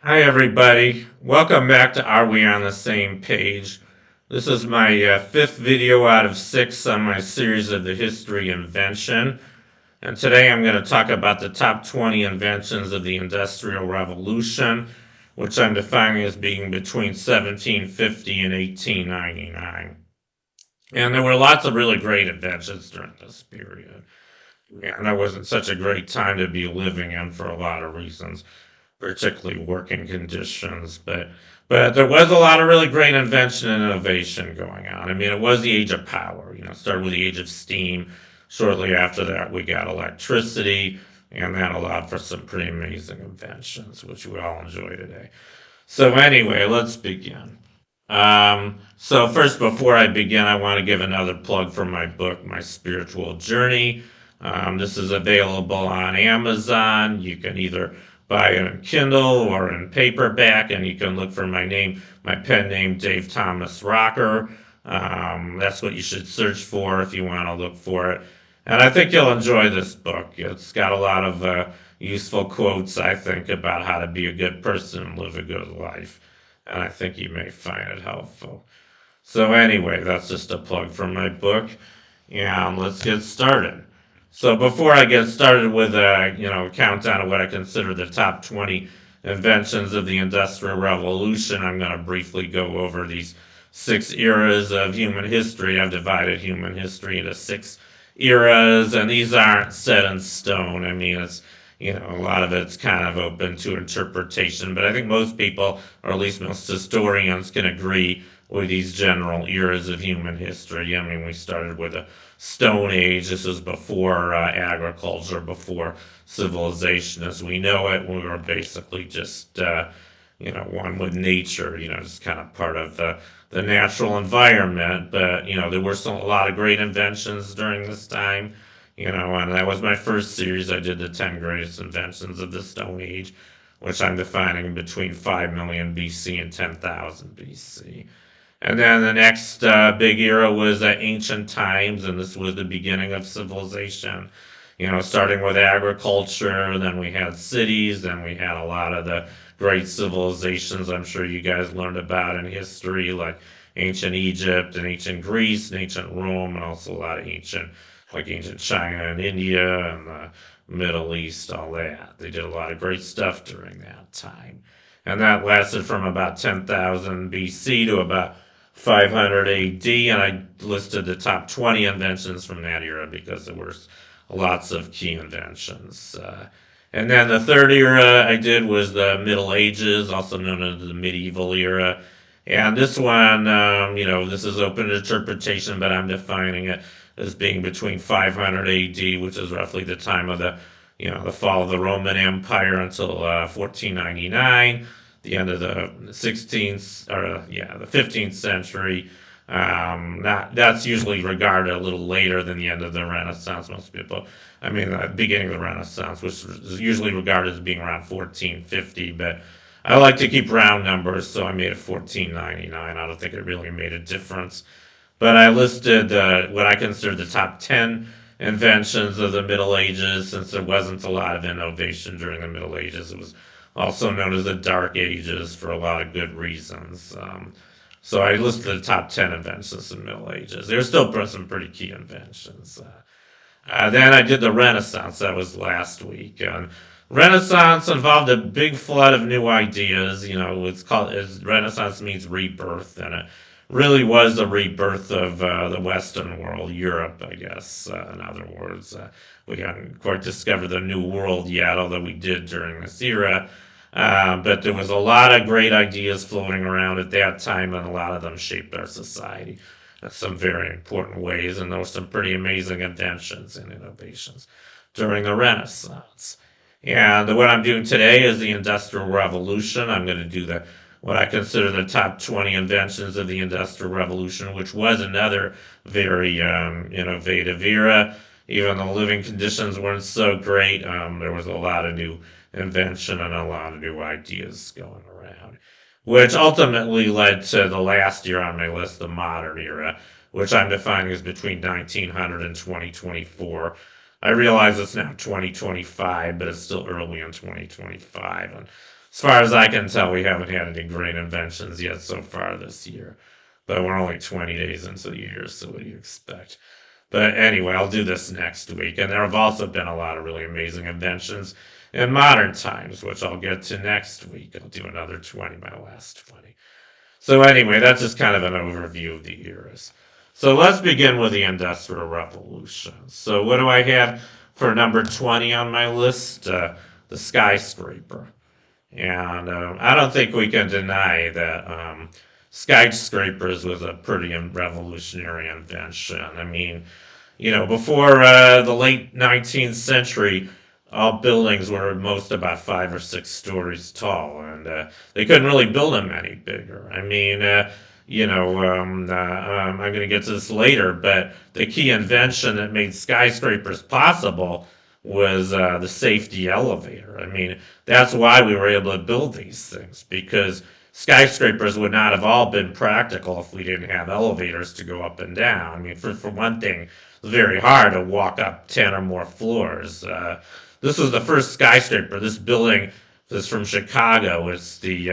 Hi, everybody. Welcome back to Are We on the Same Page? This is my fifth video out of six on my series of the history invention. And today I'm going to talk about the top 20 inventions of the Industrial Revolution, which I'm defining as being between 1750 and 1899. And there were lots of really great inventions during this period. And that wasn't such a great time to be living in for a lot of reasons, particularly working conditions. But there was a lot of really great invention and innovation going on. I mean, it was the age of power. It started with the age of steam. Shortly after that, we got electricity, and that allowed for some pretty amazing inventions, which we all enjoy today. So anyway, let's begin. So first, before I begin, I want to give another plug for my book, My Spiritual Journey. This is available on Amazon. You can either buy it in Kindle or in paperback, and you can look for my name, my pen name, Dave Thomas Rocker. That's what you should search for if you want to look for it. And I think you'll enjoy this book. It's got a lot of useful quotes, I think, about how to be a good person and live a good life, and I think you may find it helpful. So anyway, that's just a plug for my book, and let's get started. So before I get started with a countdown of what I consider the top 20 inventions of the Industrial Revolution, I'm going to briefly go over these six eras of human history. I've divided human history into six eras, and these aren't set in stone. I mean, a lot of it's kind of open to interpretation, but I think most people, or at least most historians, can agree with these general eras of human history. I mean, we started with the Stone Age. This was before agriculture, before civilization as we know it. We were basically just, one with nature, just kind of part of the natural environment. But, there were a lot of great inventions during this time. And that was my first series. I did the 10 greatest inventions of the Stone Age, which I'm defining between 5 million BC and 10,000 BC. And then the next big era was ancient times, and this was the beginning of civilization. Starting with agriculture, then we had cities, then we had a lot of the great civilizations I'm sure you guys learned about in history, like ancient Egypt and ancient Greece and ancient Rome, and also a lot of ancient China and India and the Middle East, all that. They did a lot of great stuff during that time. And that lasted from about 10,000 BC to about 500 AD, and I listed the top 20 inventions from that era because there were lots of key inventions. And then the third era I did was the Middle Ages, also known as the medieval era. And this one, this is open to interpretation, but I'm defining it as being between 500 AD, which is roughly the time of the fall of the Roman Empire, until 1499, the end of the 16th, the 15th century. That's usually regarded a little later than the end of the Renaissance. Most people, I mean, the beginning of the Renaissance, which is usually regarded as being around 1450, but I like to keep round numbers, so I made it 1499. I don't think it really made a difference. But I listed what I consider the top 10 inventions of the Middle Ages, since there wasn't a lot of innovation during the Middle Ages. It was also known as the Dark Ages for a lot of good reasons. So I listed the top 10 inventions in the Middle Ages. There's still some pretty key inventions. Then I did the Renaissance. That was last week. Renaissance involved a big flood of new ideas. Renaissance means rebirth, and it really was the rebirth of the Western world, Europe, I guess. In other words, we hadn't quite discovered the New World yet, although we did during this era. But there was a lot of great ideas floating around at that time, and a lot of them shaped our society in some very important ways. And there were some pretty amazing inventions and innovations during the Renaissance. And what I'm doing today is the Industrial Revolution. I'm going to do what I consider the top 20 inventions of the Industrial Revolution, which was another very innovative era. Even though living conditions weren't so great, there was a lot of new invention and a lot of new ideas going around, which ultimately led to the last year on my list, the modern era, which I'm defining as between 1900 and 2024. I realize it's now 2025, but it's still early in 2025. And as far as I can tell, we haven't had any great inventions yet so far this year. But we're only 20 days into the year, so what do you expect? But anyway, I'll do this next week. And there have also been a lot of really amazing inventions in modern times, which I'll get to next week. I'll do another 20, my last 20. So anyway, that's just kind of an overview of the eras. So let's begin with the Industrial Revolution. So what do I have for number 20 on my list? The skyscraper. And I don't think we can deny that skyscrapers was a pretty revolutionary invention. I mean, before the late 19th century, all buildings were most about 5 or 6 stories tall, and they couldn't really build them any bigger. I mean, I'm going to get to this later, but the key invention that made skyscrapers possible was the safety elevator. I mean, that's why we were able to build these things, because skyscrapers would not have all been practical if we didn't have elevators to go up and down. I mean, for one thing, it's very hard to walk up 10 or more floors. This was the first skyscraper. This building is from Chicago. It's the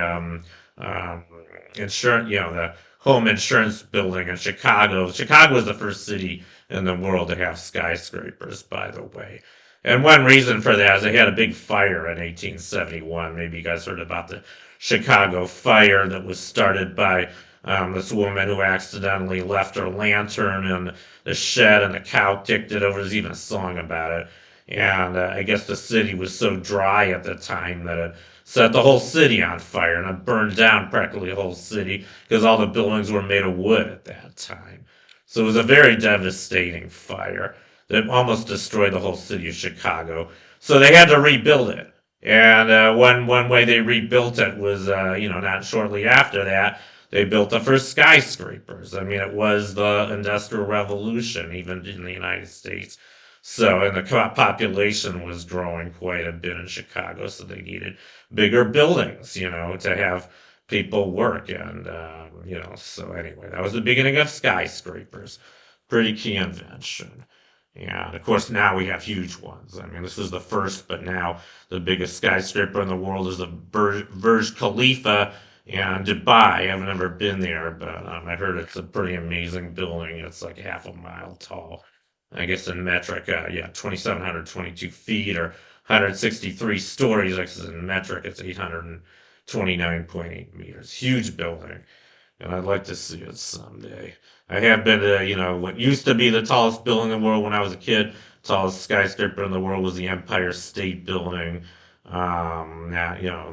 insurance, the home insurance building in Chicago. Chicago was the first city in the world to have skyscrapers, by the way. And one reason for that is they had a big fire in 1871. Maybe you guys heard about the Chicago fire that was started by this woman who accidentally left her lantern in the shed and the cow kicked it over. There's even a song about it. And I guess the city was so dry at the time that it set the whole city on fire, and it burned down practically the whole city because all the buildings were made of wood at that time. So it was a very devastating fire that almost destroyed the whole city of Chicago. So they had to rebuild it. And one way they rebuilt it was, not shortly after that, they built the first skyscrapers. I mean, it was the Industrial Revolution, even in the United States. So, and the population was growing quite a bit in Chicago, so they needed bigger buildings, to have people work. And, so anyway, that was the beginning of skyscrapers. Pretty key invention. And of course, now we have huge ones. I mean, this was the first, but now the biggest skyscraper in the world is the Burj Khalifa in Dubai. I've never been there, but I heard it's a pretty amazing building. It's like half a mile tall. I guess in metric, 2,722 feet or 163 stories. I guess in metric, it's 829.8 meters. Huge building. And I'd like to see it someday. I have been to, what used to be the tallest building in the world when I was a kid. Tallest skyscraper in the world was the Empire State Building.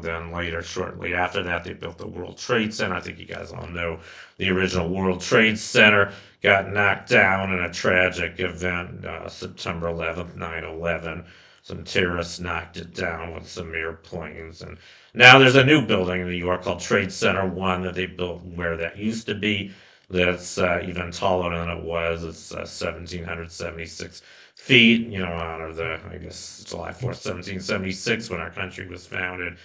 Then later, shortly after that, they built the World Trade Center. I think you guys all know the original World Trade Center got knocked down in a tragic event, September 11th, 9/11. Some terrorists knocked it down with some airplanes. And now there's a new building in New York called Trade Center 1 that they built where that used to be. That's even taller than it was. It's 1,776 feet, out of I guess, July 4th, 1776, when our country was founded.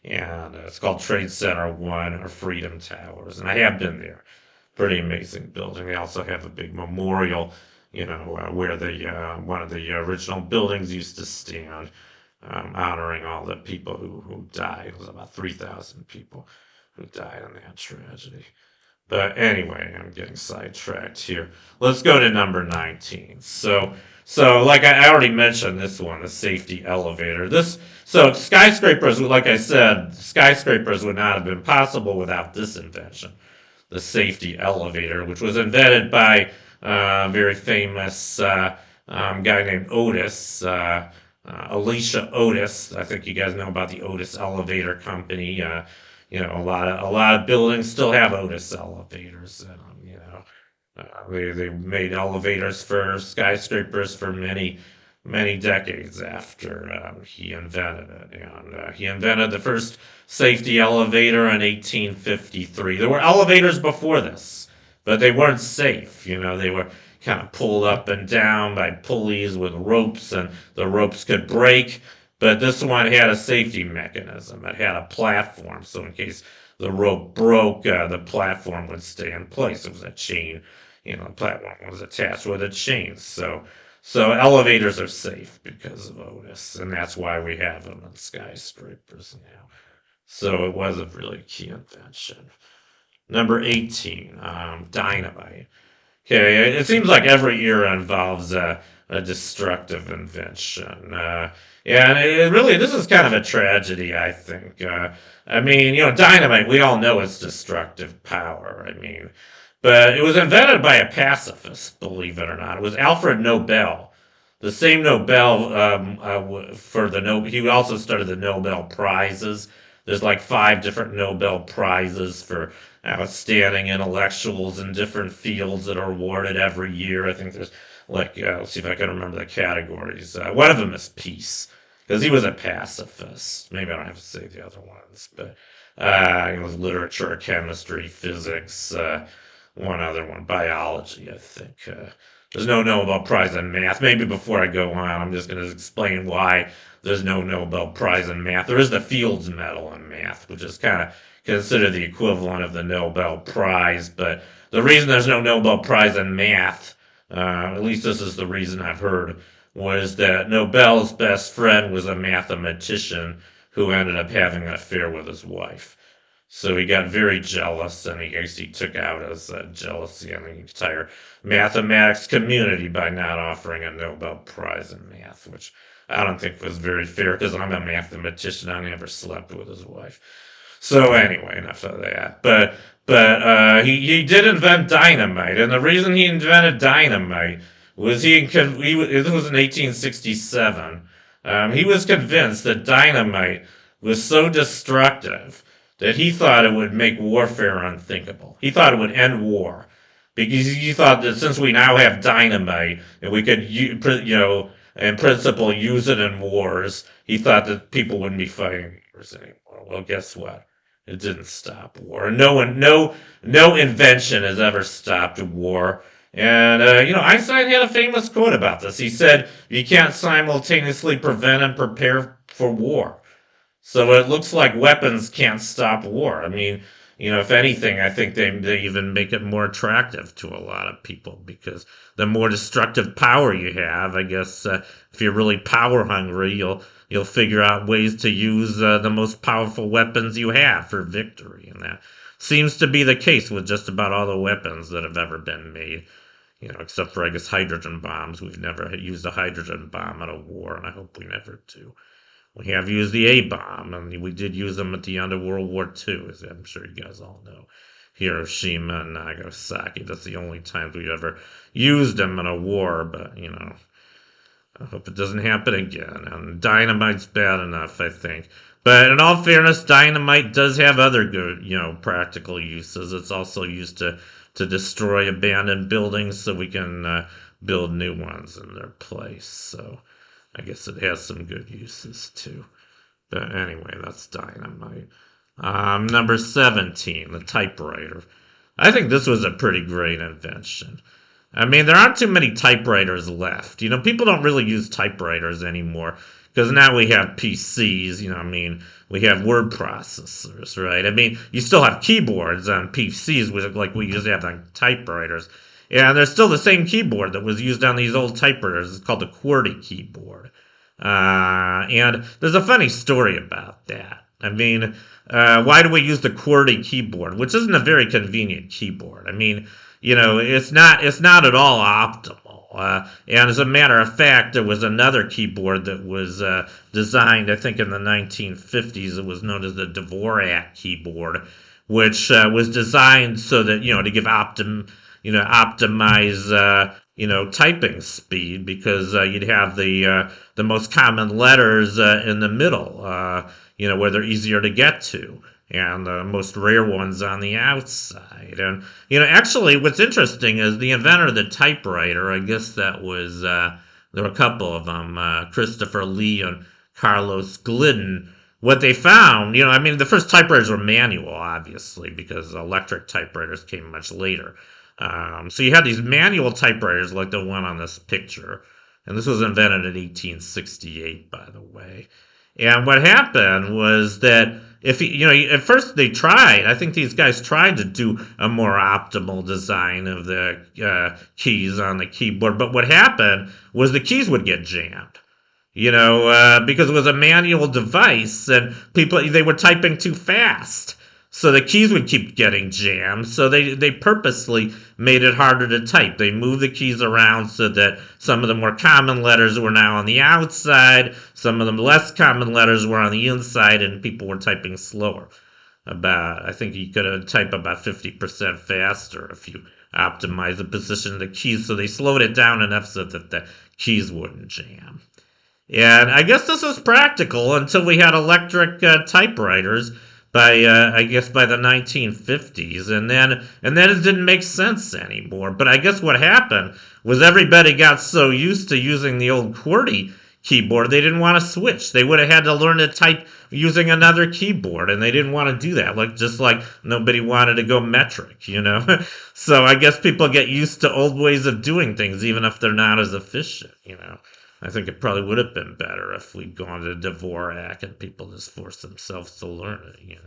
And it's called Trade Center 1 or Freedom Towers. And I have been there. Pretty amazing building. They also have a big memorial, where one of the original buildings used to stand, honoring all the people who died. It was about 3,000 people who died in that tragedy. But anyway, I'm getting sidetracked here. Let's go to number 19. So like I already mentioned this one, the safety elevator. So skyscrapers, like I said, skyscrapers would not have been possible without this invention, the safety elevator, which was invented by a very famous guy named Otis, Alicia Otis. I think you guys know about the Otis Elevator Company. A lot of buildings still have Otis elevators. They made elevators for skyscrapers for many decades after he invented it. And he invented the first safety elevator in 1853. There were elevators before this, but they weren't safe. They were kind of pulled up and down by pulleys with ropes, and the ropes could break. But this one had a safety mechanism. It had a platform, so in case the rope broke, the platform would stay in place. It was a chain, the platform was attached with a chain. So So elevators are safe because of Otis, and that's why we have them in skyscrapers now. So it was a really key invention. Number 18, dynamite. Okay, it seems like every era involves a destructive invention. And it really, this is kind of a tragedy, I think. I mean, dynamite, we all know it's destructive power. I mean, but it was invented by a pacifist, believe it or not. It was Alfred Nobel. The same Nobel for the Nobel. He also started the Nobel Prizes. There's like 5 different Nobel Prizes for outstanding intellectuals in different fields that are awarded every year. I think there's like, let's see if I can remember the categories. One of them is peace, because he was a pacifist. Maybe I don't have to say the other ones, but literature, chemistry, physics, one other one, biology, I think. There's no Nobel Prize in math. Maybe before I go on, I'm just going to explain why there's no Nobel Prize in math. There is the Fields Medal in math, which is kind of considered the equivalent of the Nobel Prize. But the reason there's no Nobel Prize in math, at least this is the reason I've heard, was that Nobel's best friend was a mathematician who ended up having an affair with his wife. So he got very jealous, and he took out his jealousy on the entire mathematics community by not offering a Nobel Prize in math, which I don't think was very fair because I'm a mathematician. I never slept with his wife. So anyway, enough of that. But he did invent dynamite, and the reason he invented dynamite was it was in 1867. He was convinced that dynamite was so destructive that he thought it would make warfare unthinkable. He thought it would end war because he thought that since we now have dynamite and we could, in principle, use it in wars, he thought that people wouldn't be fighting wars anymore. Well, guess what? It didn't stop war. No invention has ever stopped war. And Einstein had a famous quote about this. He said, "You can't simultaneously prevent and prepare for war." So it looks like weapons can't stop war. I mean, if anything, I think they even make it more attractive to a lot of people because the more destructive power you have, I guess, if you're really power hungry, you'll figure out ways to use the most powerful weapons you have for victory, and that seems to be the case with just about all the weapons that have ever been made. Except for I guess hydrogen bombs. We've never used a hydrogen bomb in a war, and I hope we never do. We have used the A-bomb, and we did use them at the end of World War II, as I'm sure you guys all know. Hiroshima and Nagasaki, that's the only times we've ever used them in a war, but, I hope it doesn't happen again. And dynamite's bad enough, I think. But in all fairness, dynamite does have other good, practical uses. It's also used to destroy abandoned buildings so we can build new ones in their place, so I guess it has some good uses too. But anyway, that's dynamite. Number 17, the typewriter. I think this was a pretty great invention. I mean, there aren't too many typewriters left. People don't really use typewriters anymore because now we have PCs, we have word processors, right? I mean, you still have keyboards on PCs, like we used to have on typewriters. Yeah, there's still the same keyboard that was used on these old typewriters. It's called the QWERTY keyboard. And there's a funny story about that. I mean, why do we use the QWERTY keyboard, which isn't a very convenient keyboard? I mean, it's not at all optimal. And as a matter of fact, there was another keyboard that was designed, I think, in the 1950s. It was known as the Dvorak keyboard, which was designed so that to give optimize typing speed because you'd have the most common letters in the middle, where they're easier to get to, and the most rare ones on the outside. And actually, what's interesting is the inventor of the typewriter. I guess that was there were a couple of them, Christopher Lee and Carlos Glidden. What they found, the first typewriters were manual, obviously, because electric typewriters came much later. So you had these manual typewriters like the one on this picture. And this was invented in 1868, by the way. And what happened was that if at first they tried. I think these guys tried to do a more optimal design of the keys on the keyboard, but what happened was the keys would get jammed. Because it was a manual device and they were typing too fast. So the keys would keep getting jammed. So they purposely made it harder to type. They moved the keys around so that some of the more common letters were now on the outside, some of the less common letters were on the inside, and people were typing slower. I think you could type about 50% faster if you optimize the position of the keys. So they slowed it down enough so that the keys wouldn't jam. And I guess this was practical until we had electric typewriters by the 1950s, and then it didn't make sense anymore. But I guess what happened was everybody got so used to using the old QWERTY keyboard they didn't want to switch. They would have had to learn to type using another keyboard, and they didn't want to do that. Just like nobody wanted to go metric, So I guess people get used to old ways of doing things, even if they're not as efficient, I think it probably would have been better if we'd gone to Dvorak and people just forced themselves to learn it,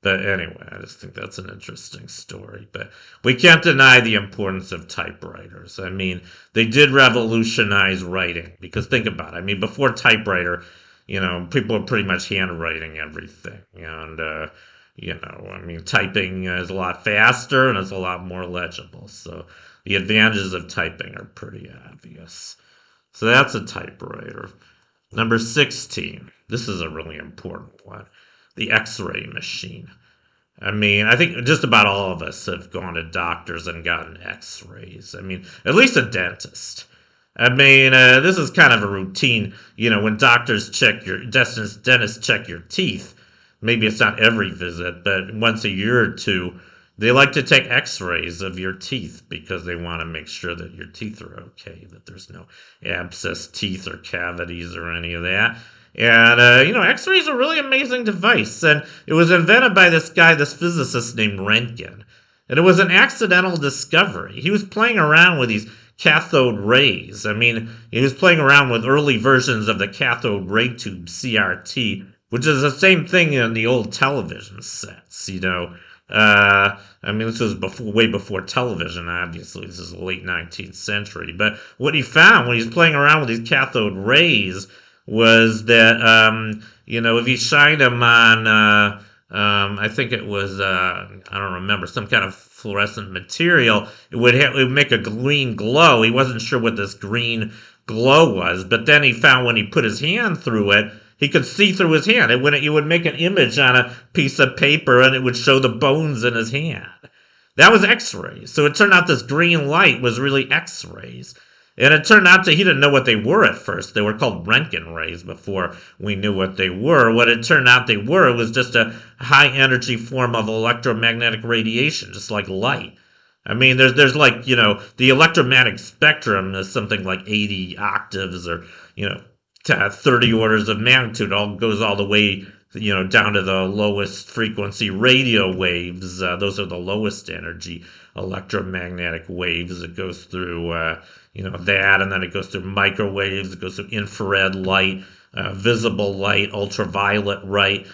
But anyway, I just think that's an interesting story. But we can't deny the importance of typewriters. I mean, they did revolutionize writing. Because think about it. I mean, before typewriter, people were pretty much handwriting everything. And, typing is a lot faster and it's a lot more legible. So the advantages of typing are pretty obvious. So that's a typewriter. Number 16. This is a really important one. The Xray machine. I mean, I think just about all of us have gone to doctors and gotten X-rays. I mean, at least a dentist. I mean, this is kind of a routine. When doctors check dentists check your teeth. Maybe it's not every visit, but once a year or two, they like to take X-rays of your teeth because they want to make sure that your teeth are okay, that there's no abscess teeth or cavities or any of that. And, X-ray is a really amazing device. And it was invented by this physicist named Röntgen. And it was an accidental discovery. He was playing around with these cathode rays. I mean, he was playing around with early versions of the cathode ray tube, CRT, which is the same thing in the old television sets, this was way before television, obviously. This is the late 19th century. But what he found when he was playing around with these cathode rays was that, if you shined them on, I think it was, I don't remember, some kind of fluorescent material, it would make a green glow. He wasn't sure what this green glow was, but then he found when he put his hand through it, he could see through his hand. It would make an image on a piece of paper, and it would show the bones in his hand. That was X-rays. So it turned out this green light was really X-rays. And it turned out he didn't know what they were at first. They were called Röntgen rays before we knew what they were. What it turned out they were was just a high-energy form of electromagnetic radiation, just like light. I mean, there's the electromagnetic spectrum is something like 80 octaves or, 30 orders of magnitude, goes all the way, down to the lowest frequency radio waves. Those are the lowest energy electromagnetic waves. It goes through, that, and then it goes through microwaves. It goes through infrared light, visible light, ultraviolet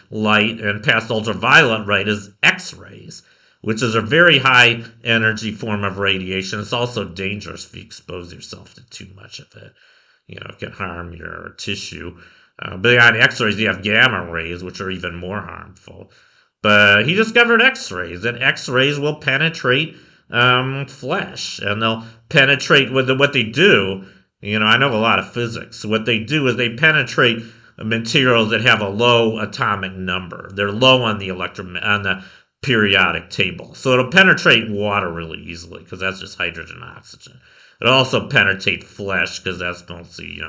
light, and past ultraviolet light is X-rays, which is a very high energy form of radiation. It's also dangerous if you expose yourself to too much of it. It can harm your tissue. But beyond X-rays, you have gamma rays, which are even more harmful. But he discovered X-rays, and X-rays will penetrate flesh, and they'll penetrate with what they do. I know a lot of physics. What they do is they penetrate materials that have a low atomic number. They're low on the periodic table, so it'll penetrate water really easily because that's just hydrogen, oxygen. It'll also penetrate flesh because that's mostly,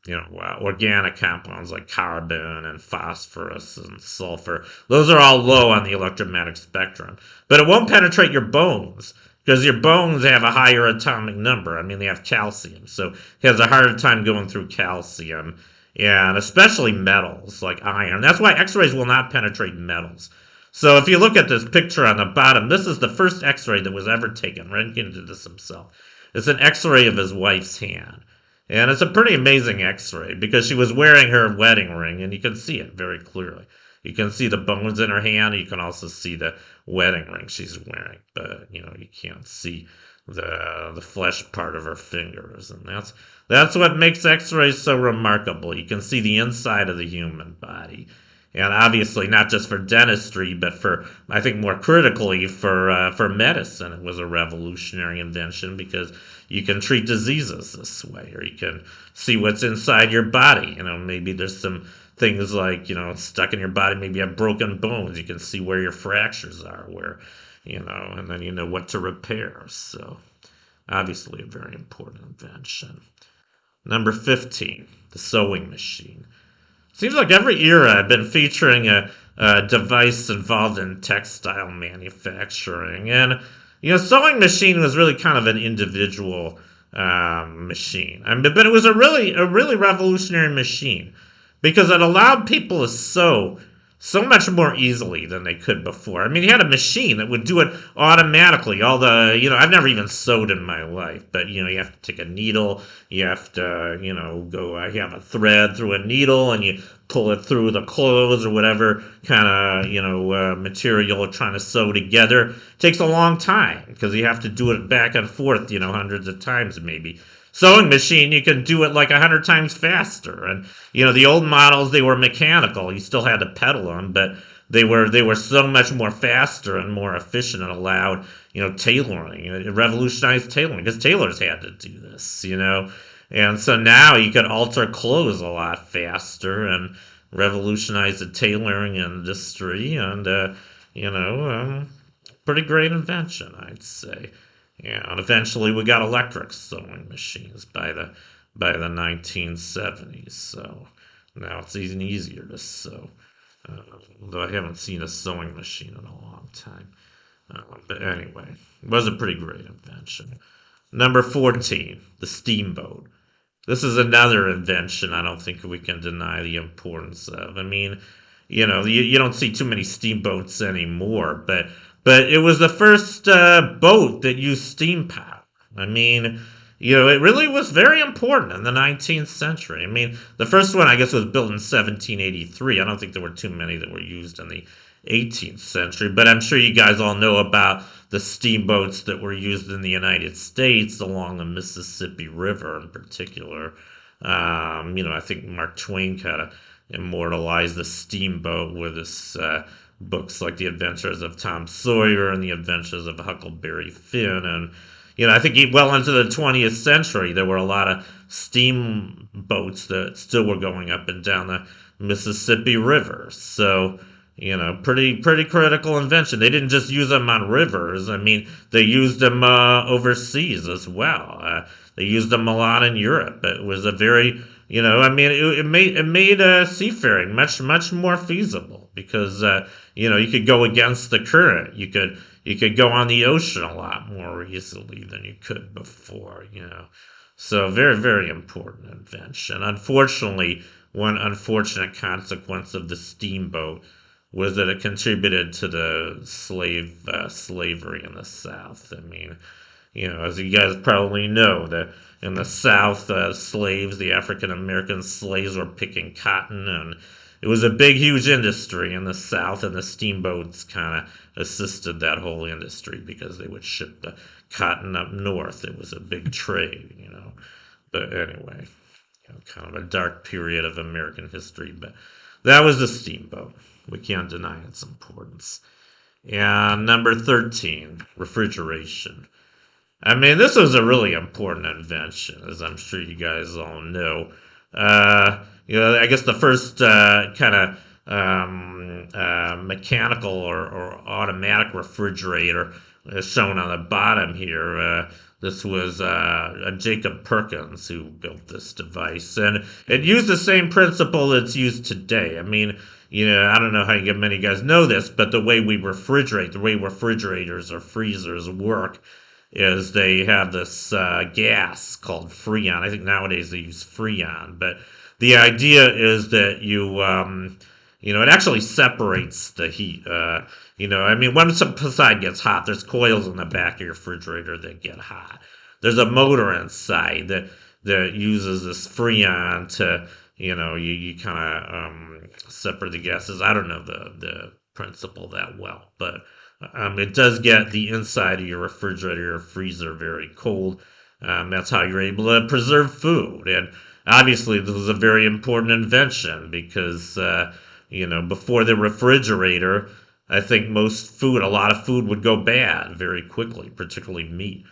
organic compounds like carbon and phosphorus and sulfur. Those are all low on the electromagnetic spectrum. But it won't penetrate your bones because your bones have a higher atomic number. I mean, they have calcium, so it has a harder time going through calcium, and especially metals like iron. That's why X-rays will not penetrate metals. So if you look at this picture on the bottom, this is the first X-ray that was ever taken. Röntgen did this himself. It's an X-ray of his wife's hand. And it's a pretty amazing X-ray because she was wearing her wedding ring, and you can see it very clearly. You can see the bones in her hand. You can also see the wedding ring she's wearing, but you can't see the flesh part of her fingers, and that's what makes X-rays so remarkable. You can see the inside of the human body. And obviously, not just for dentistry, but I think more critically, for medicine, it was a revolutionary invention because you can treat diseases this way, or you can see what's inside your body. Maybe there's some things like, stuck in your body, maybe you have broken bones. You can see where your fractures are, and then you know what to repair. So, obviously, a very important invention. Number 15, the sewing machine. Seems like every era I've been featuring a device involved in textile manufacturing. And, sewing machine was really kind of an individual machine. But it was a really revolutionary machine because it allowed people to sew so much more easily than they could before. You had a machine that would do it automatically. I've never even sewed in my life, but, you have to take a needle, you have to, you have a thread through a needle, and you pull it through the clothes or whatever kind of, material you're trying to sew together. It takes a long time because you have to do it back and forth, hundreds of times maybe. Sewing machine, you can do it like 100 times faster. And the old models, they were mechanical. You still had to pedal them, but they were so much more faster and more efficient and allowed tailoring. It revolutionized tailoring because tailors had to do this. And so now you could alter clothes a lot faster and revolutionize the tailoring industry. And pretty great invention, I'd say. Yeah, and eventually we got electric sewing machines by the 1970s. So now it's even easier to sew. Though I haven't seen a sewing machine in a long time. But anyway, it was a pretty great invention. Number 14, the steamboat. This is another invention I don't think we can deny the importance of. You don't see too many steamboats anymore, but it was the first boat that used steam power. It really was very important in the 19th century. The first one, I guess, was built in 1783. I don't think there were too many that were used in the 18th century, but I'm sure you guys all know about the steamboats that were used in the United States along the Mississippi River in particular. I think Mark Twain kind of immortalized the steamboat with his books like The Adventures of Tom Sawyer and The Adventures of Huckleberry Finn. And, I think well into the 20th century, there were a lot of steamboats that still were going up and down the Mississippi River. So, pretty critical invention. They didn't just use them on rivers. They used them overseas as well. They used them a lot in Europe. It was a very, it made seafaring much more feasible because you could go against the current. You could go on the ocean a lot more easily than you could before. So very, very important invention. Unfortunately, one unfortunate consequence of the steamboat was that it contributed to the slavery in the South. As you guys probably know, that in the South, the African American slaves were picking cotton, and it was a big, huge industry in the South, and the steamboats kind of assisted that whole industry because they would ship the cotton up north. It was a big trade. But anyway, kind of a dark period of American history, but that was the steamboat. We can't deny its importance. And number 13, refrigeration. This was a really important invention, as I'm sure you guys all know. I guess the first kind of mechanical or automatic refrigerator is shown on the bottom here. This was Jacob Perkins who built this device, and it used the same principle that's used today. I don't know how many guys know this, but the way refrigerators or freezers work is they have this gas called Freon. I think nowadays they use Freon, but the idea is that it actually separates the heat. When some side gets hot, there's coils in the back of your refrigerator that get hot. There's a motor inside that uses this Freon you kind of separate the gases. I don't know the principle that well, but it does get the inside of your refrigerator or freezer very cold. That's how you're able to preserve food. And obviously, this was a very important invention because, before the refrigerator, I think a lot of food would go bad very quickly, particularly meat.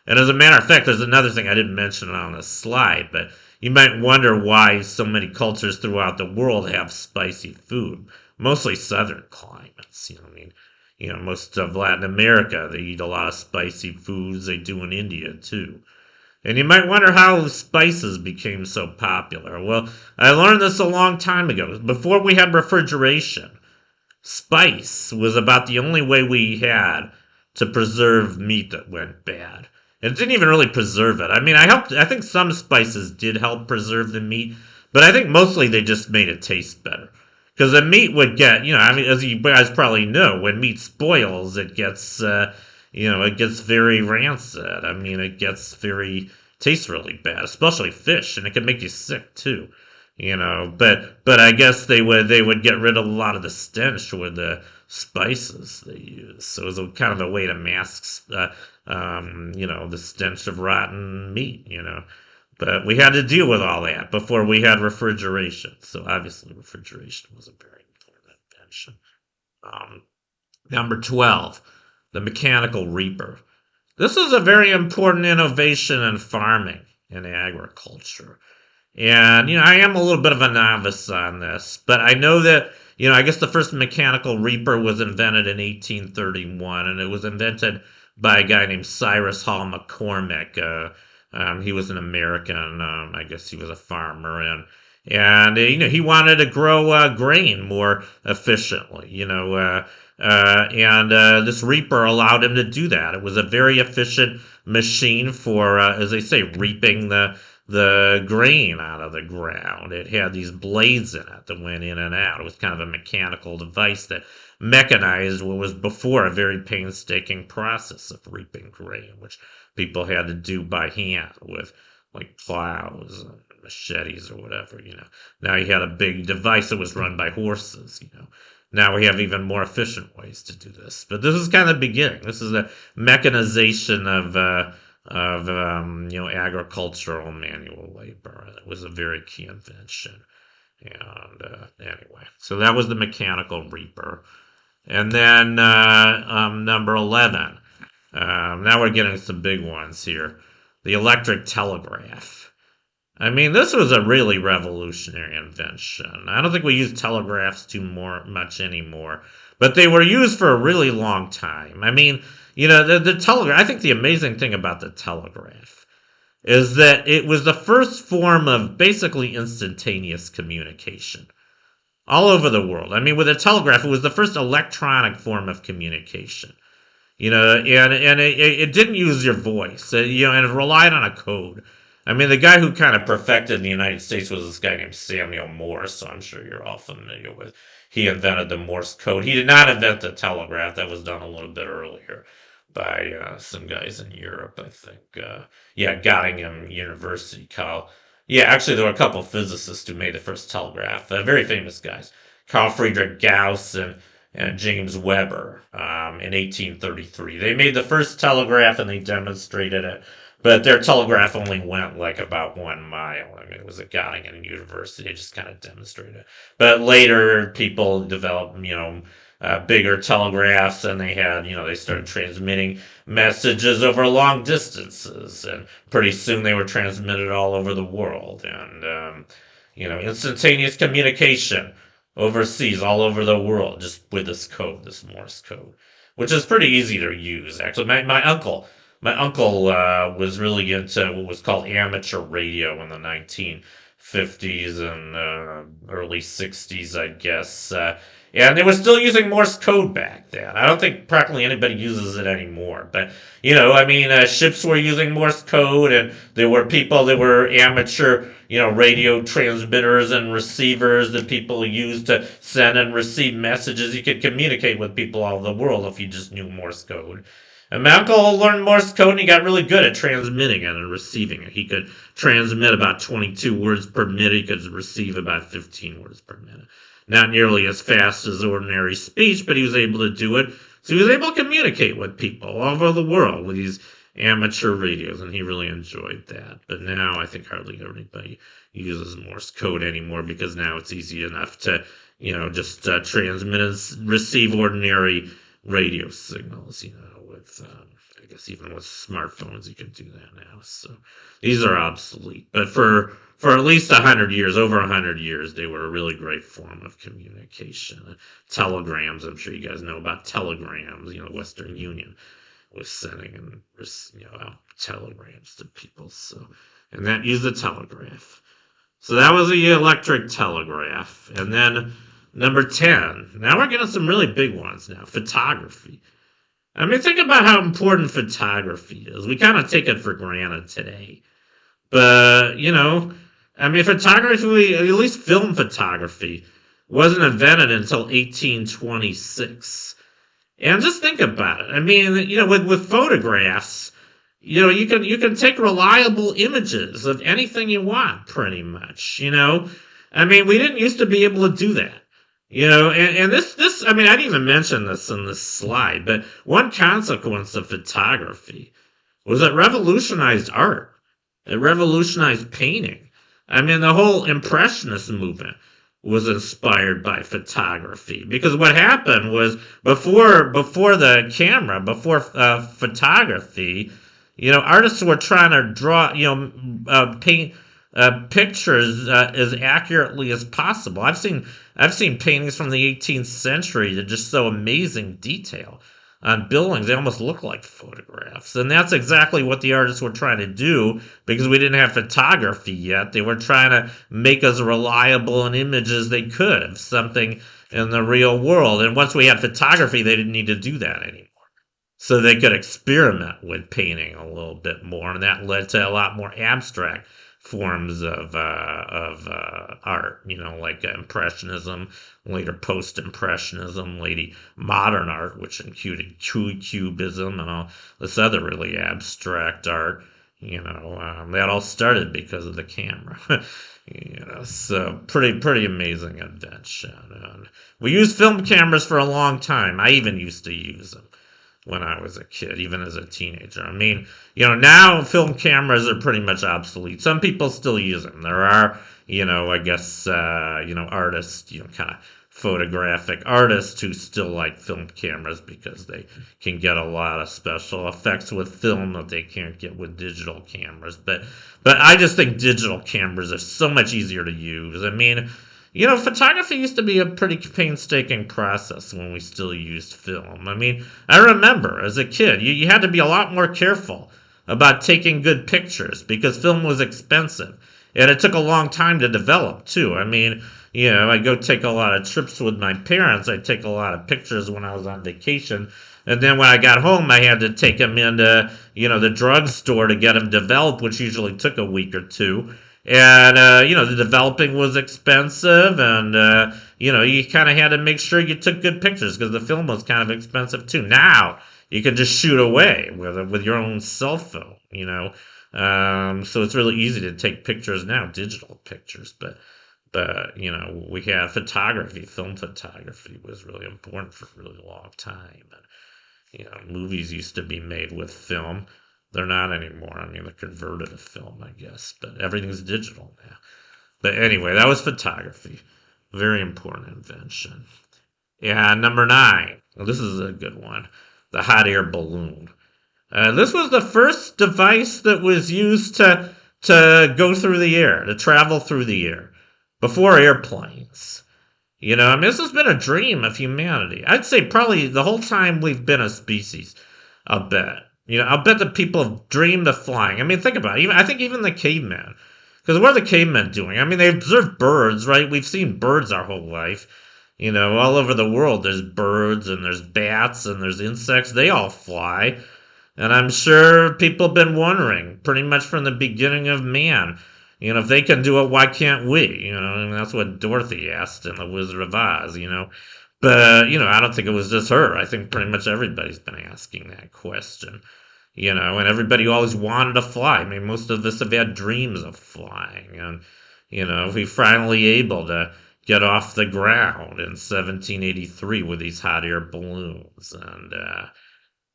And as a matter of fact, there's another thing I didn't mention on this slide, but you might wonder why so many cultures throughout the world have spicy food, mostly southern climates. Most of Latin America, they eat a lot of spicy foods. They do in India too. And you might wonder how spices became so popular. Well, I learned this a long time ago. Before we had refrigeration, spice was about the only way we had to preserve meat that went bad. And it didn't even really preserve it. I mean, I think some spices did help preserve the meat, but I think mostly they just made it taste better. Because the meat would get, as you guys probably know, when meat spoils, it gets very rancid. I mean, tastes really bad, especially fish, and it can make you sick too. But I guess they would get rid of a lot of the stench with the spices they use. So it was kind of a way to mask, the stench of rotten meat. But we had to deal with all that before we had refrigeration. So obviously, refrigeration was a very important invention. Um, Number 12, the mechanical reaper. This is a very important innovation in farming and agriculture. And, I am a little bit of a novice on this, but I know that, I guess the first mechanical reaper was invented in 1831, and it was invented by a guy named Cyrus Hall McCormick. He was an American, I guess he was a farmer, and he wanted to grow grain more efficiently, and this reaper allowed him to do that. It was a very efficient machine for, as they say, reaping the grain out of the ground. It had these blades in it that went in and out. It was kind of a mechanical device that mechanized what was before a very painstaking process of reaping grain, which people had to do by hand with like plows and machetes or whatever. Now you had a big device that was run by horses. Now we have even more efficient ways to do this. But this is kind of the beginning. This is the mechanization of agricultural manual labor. It was a very key invention. And anyway, so that was the mechanical reaper. And then number 11. Now we're getting some big ones here. The electric telegraph. I mean, this was a really revolutionary invention. I don't think we use telegraphs too much anymore, but they were used for a really long time. I mean, the telegraph. I think the amazing thing about the telegraph is that it was the first form of basically instantaneous communication all over the world. I mean, with the telegraph, it was the first electronic form of communication. And it didn't use your voice, and it relied on a code. I mean, the guy who kind of perfected the United States was this guy named Samuel Morse, so I'm sure you're all familiar with. He invented the Morse code. He did not invent the telegraph. That was done a little bit earlier by some guys in Europe, I think. Göttingen University. Actually, there were a couple of physicists who made the first telegraph. Very famous guys. Carl Friedrich Gauss and James Webber in 1833. They made the first telegraph and they demonstrated it. But their telegraph only went like about 1 mile. I mean, it was at Göttingen University. They just kind of demonstrated it. But later, people developed, bigger telegraphs, and they started transmitting messages over long distances. And pretty soon they were transmitted all over the world. And, instantaneous communication overseas, all over the world, just with this code, this Morse code, which is pretty easy to use. Actually, my uncle was really into what was called amateur radio in the 1950s and early 60s, I guess. And they were still using Morse code back then. I don't think practically anybody uses it anymore. But, ships were using Morse code, and there were people that were amateur, radio transmitters and receivers that people used to send and receive messages. You could communicate with people all over the world if you just knew Morse code. And my uncle learned Morse code and he got really good at transmitting it and receiving it. He could transmit about 22 words per minute. He could receive about 15 words per minute. Not nearly as fast as ordinary speech, but he was able to do it. So he was able to communicate with people all over the world with these amateur radios, and he really enjoyed that. But now I think hardly anybody uses Morse code anymore because now it's easy enough to, just transmit and receive ordinary radio signals, with, I guess even with smartphones you can do that now. So these are obsolete. But for at least 100 years, over 100 years, they were a really great form of communication. Telegrams, I'm sure you guys know about telegrams. Western Union was sending out telegrams to people. So, and that used the telegraph. So that was the electric telegraph. And then number 10. Now we're getting some really big ones now. Photography. I mean, think about how important photography is. We kind of take it for granted today. But, photography, at least film photography, wasn't invented until 1826. And just think about it. I mean, with photographs, you can take reliable images of anything you want, pretty much. I mean, we didn't used to be able to do that. And this, I mean, I didn't even mention this in this slide, but one consequence of photography was it revolutionized art. It revolutionized painting. I mean, the whole Impressionist movement was inspired by photography because what happened was before the camera, before photography, artists were trying to draw, paint pictures as accurately as possible. I've seen paintings from the 18th century that just show amazing detail on buildings. They almost look like photographs. And that's exactly what the artists were trying to do because we didn't have photography yet. They were trying to make as reliable an image as they could of something in the real world. And once we had photography, they didn't need to do that anymore. So they could experiment with painting a little bit more, and that led to a lot more abstract forms of art, like Impressionism, later Post-Impressionism, later modern art, which included Cubism and all this other really abstract art. That all started because of the camera. So pretty amazing invention. And we used film cameras for a long time. I even used to use them when I was a kid, even as a teenager. I mean, now film cameras are pretty much obsolete. Some people still use them. There are, I guess, artists, kind of photographic artists who still like film cameras because they can get a lot of special effects with film that they can't get with digital cameras. But I just think digital cameras are so much easier to use. I mean, photography used to be a pretty painstaking process when we still used film. I mean, I remember as a kid, you had to be a lot more careful about taking good pictures because film was expensive. And it took a long time to develop, too. I mean, I'd go take a lot of trips with my parents. I'd take a lot of pictures when I was on vacation. And then when I got home, I had to take them into, the drugstore to get them developed, which usually took a week or two. And, the developing was expensive, and, you kind of had to make sure you took good pictures because the film was kind of expensive too. Now, you can just shoot away with your own cell phone, so it's really easy to take pictures now, digital pictures, but we have photography. Film photography was really important for a really long time. And, movies used to be made with film. They're not anymore. I mean, they're converted to film, I guess. But everything's digital now. But anyway, that was photography. Very important invention. Yeah, number 9. Well, this is a good one. The hot air balloon. This was the first device that was used to go through the air, to travel through the air, before airplanes. This has been a dream of humanity. I'd say probably the whole time we've been a species, I'll bet. I'll bet that people have dreamed of flying. I mean, think about it. I think even the cavemen. Because what are the cavemen doing? I mean, they observe birds, right? We've seen birds our whole life. All over the world, there's birds and there's bats and there's insects. They all fly. And I'm sure people have been wondering, pretty much from the beginning of man, if they can do it, why can't we? And that's what Dorothy asked in The Wizard of Oz, But, I don't think it was just her. I think pretty much everybody's been asking that question. And everybody always wanted to fly. I mean, most of us have had dreams of flying. And, we finally able to get off the ground in 1783 with these hot air balloons. And,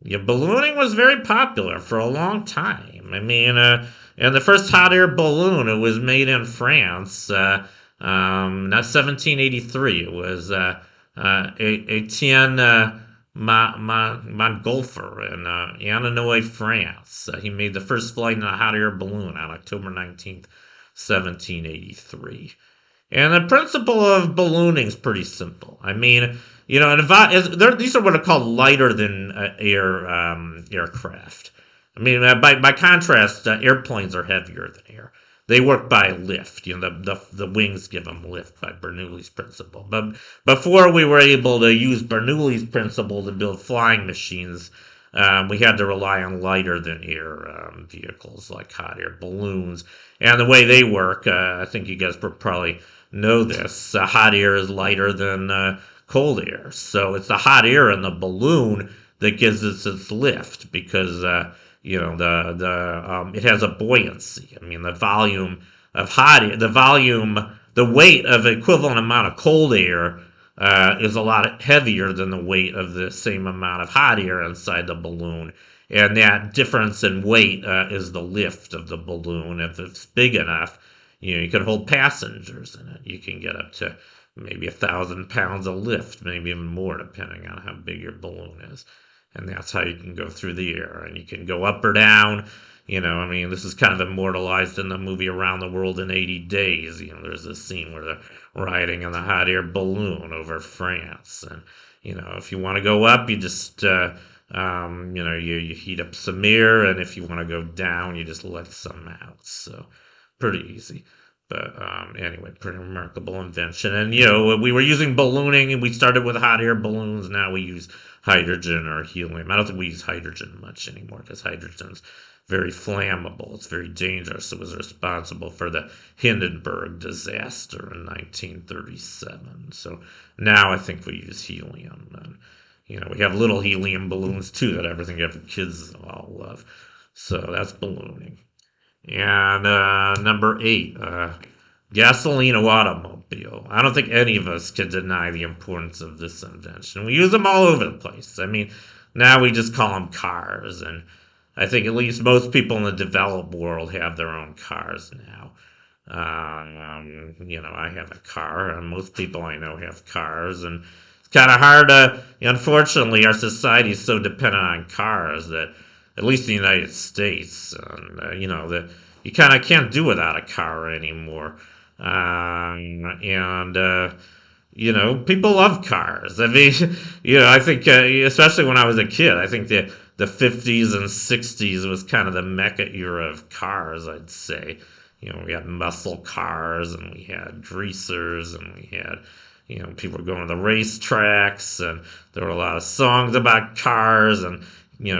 yeah, ballooning was very popular for a long time. I mean, and the first hot air balloon, it was made in France. Not 1783. It was Etienne Montgolfier in Annonay, France. He made the first flight in a hot air balloon on October 19th, 1783. And the principle of ballooning is pretty simple. I mean, these are what are called lighter than aircraft. I mean, by contrast, airplanes are heavier than air. They work by lift. The wings give them lift by Bernoulli's principle. But before we were able to use Bernoulli's principle to build flying machines, we had to rely on lighter than air vehicles like hot air balloons. And the way they work, I think you guys probably know this. Hot air is lighter than cold air, so it's the hot air in the balloon that gives it its lift because it has a buoyancy. I mean, the volume of hot air, the weight of equivalent amount of cold air is a lot heavier than the weight of the same amount of hot air inside the balloon. And that difference in weight is the lift of the balloon. If it's big enough, you can hold passengers in it. You can get up to maybe 1,000 pounds of lift, maybe even more, depending on how big your balloon is. And that's how you can go through the air. And you can go up or down. I mean, this is kind of immortalized in the movie Around the World in 80 Days. There's this scene where they're riding in the hot air balloon over France. And, if you want to go up, you just, you heat up some air. And if you want to go down, you just let some out. So, pretty easy. But anyway, pretty remarkable invention. And, we were using ballooning, and we started with hot air balloons. Now we use hydrogen or helium. I don't think we use hydrogen much anymore because hydrogen's very flammable. It's very dangerous. It was responsible for the Hindenburg disaster in 1937. So now I think we use helium. And, we have little helium balloons, too, that everything every kids all love. So that's ballooning. And number 8, gasoline automobile. I don't think any of us can deny the importance of this invention. We use them all over the place. I mean, now we just call them cars, and I think at least most people in the developed world have their own cars now. I have a car, and most people I know have cars, and it's kind of hard to. Unfortunately, our society is so dependent on cars that, at least in the United States, that you kind of can't do without a car anymore. People love cars. I mean, I think, especially when I was a kid, I think the 50s and 60s was kind of the mecca era of cars, I'd say. We had muscle cars, and we had greasers, and we had, people going to the racetracks, and there were a lot of songs about cars, and,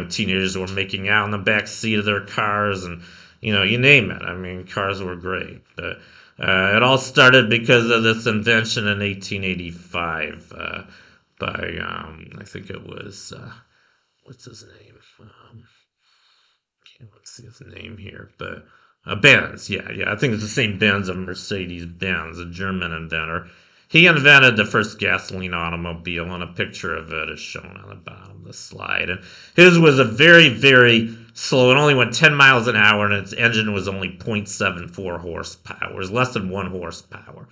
teenagers were making out in the back seat of their cars, and, you name it. I mean, cars were great. But it all started because of this invention in 1885 by, I think it was, what's his name? Let's see his name here. But Benz, yeah. I think it's the same Benz of Mercedes-Benz, a German inventor. He invented the first gasoline automobile, and a picture of it is shown on the bottom of the slide. And his was a very, very slow. It only went 10 miles an hour, and its engine was only 0.74 horsepower. It was less than 1 horsepower.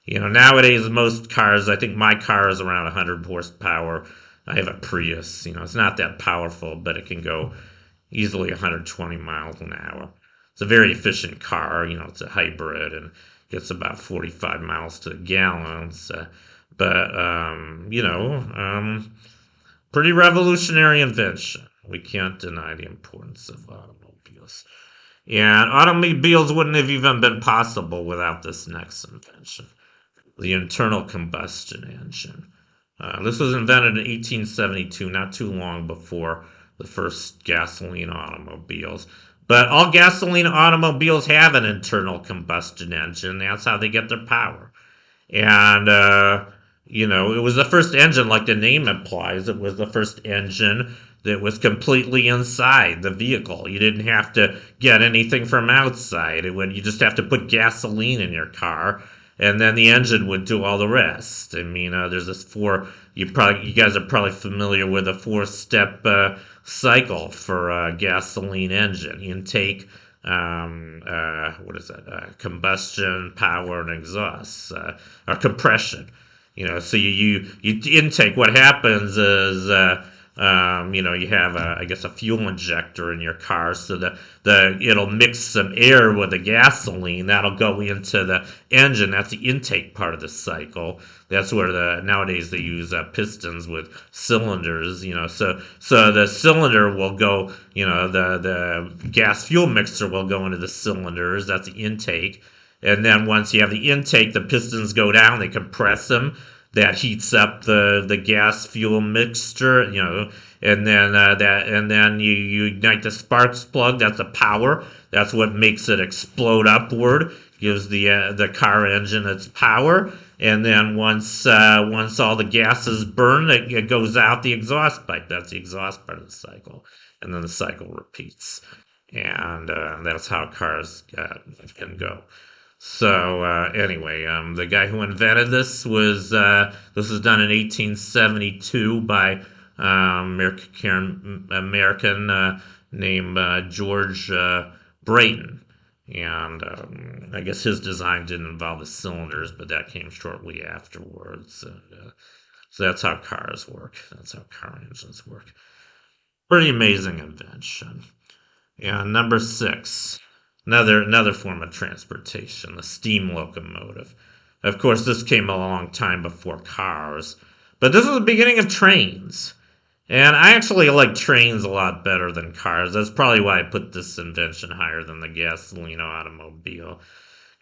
Nowadays, most cars, I think my car is around 100 horsepower. I have a Prius. It's not that powerful, but it can go easily 120 miles an hour. It's a very efficient car. It's a hybrid, and gets about 45 miles to the gallon. Pretty revolutionary invention. We can't deny the importance of automobiles. And automobiles wouldn't have even been possible without this next invention, the internal combustion engine. This was invented in 1872, not too long before the first gasoline automobiles. But all gasoline automobiles have an internal combustion engine. That's how they get their power. And, It was the first engine, like the name implies. It was the first engine that was completely inside the vehicle. You didn't have to get anything from outside. You just have to put gasoline in your car, and then the engine would do all the rest. I mean, there's this four. You guys are probably familiar with a four-step cycle for a gasoline engine: intake, what is that? Combustion, power, and exhaust, or compression. So you intake. What happens is, you have I guess a fuel injector in your car, so the it'll mix some air with the gasoline that'll go into the engine. That's the intake part of the cycle. That's where nowadays they use pistons with cylinders. So the cylinder will go. The gas fuel mixer will go into the cylinders. That's the intake. And then once you have the intake, the pistons go down, they compress them. That heats up the gas fuel mixture, and then you ignite the sparks plug. That's the power. That's what makes it explode upward. Gives the car engine its power. And then once all the gas is burned, it goes out the exhaust pipe. That's the exhaust part of the cycle, and then the cycle repeats. And that's how cars can go. So anyway, the guy who invented this was done in 1872 by American named George Brayton, and I guess his design didn't involve the cylinders, but that came shortly afterwards. And, so that's how cars work. That's how car engines work. Pretty amazing invention. And number 6. Another form of transportation, the steam locomotive. Of course, this came a long time before cars, but this was the beginning of trains. And I actually like trains a lot better than cars. That's probably why I put this invention higher than the gasoline automobile.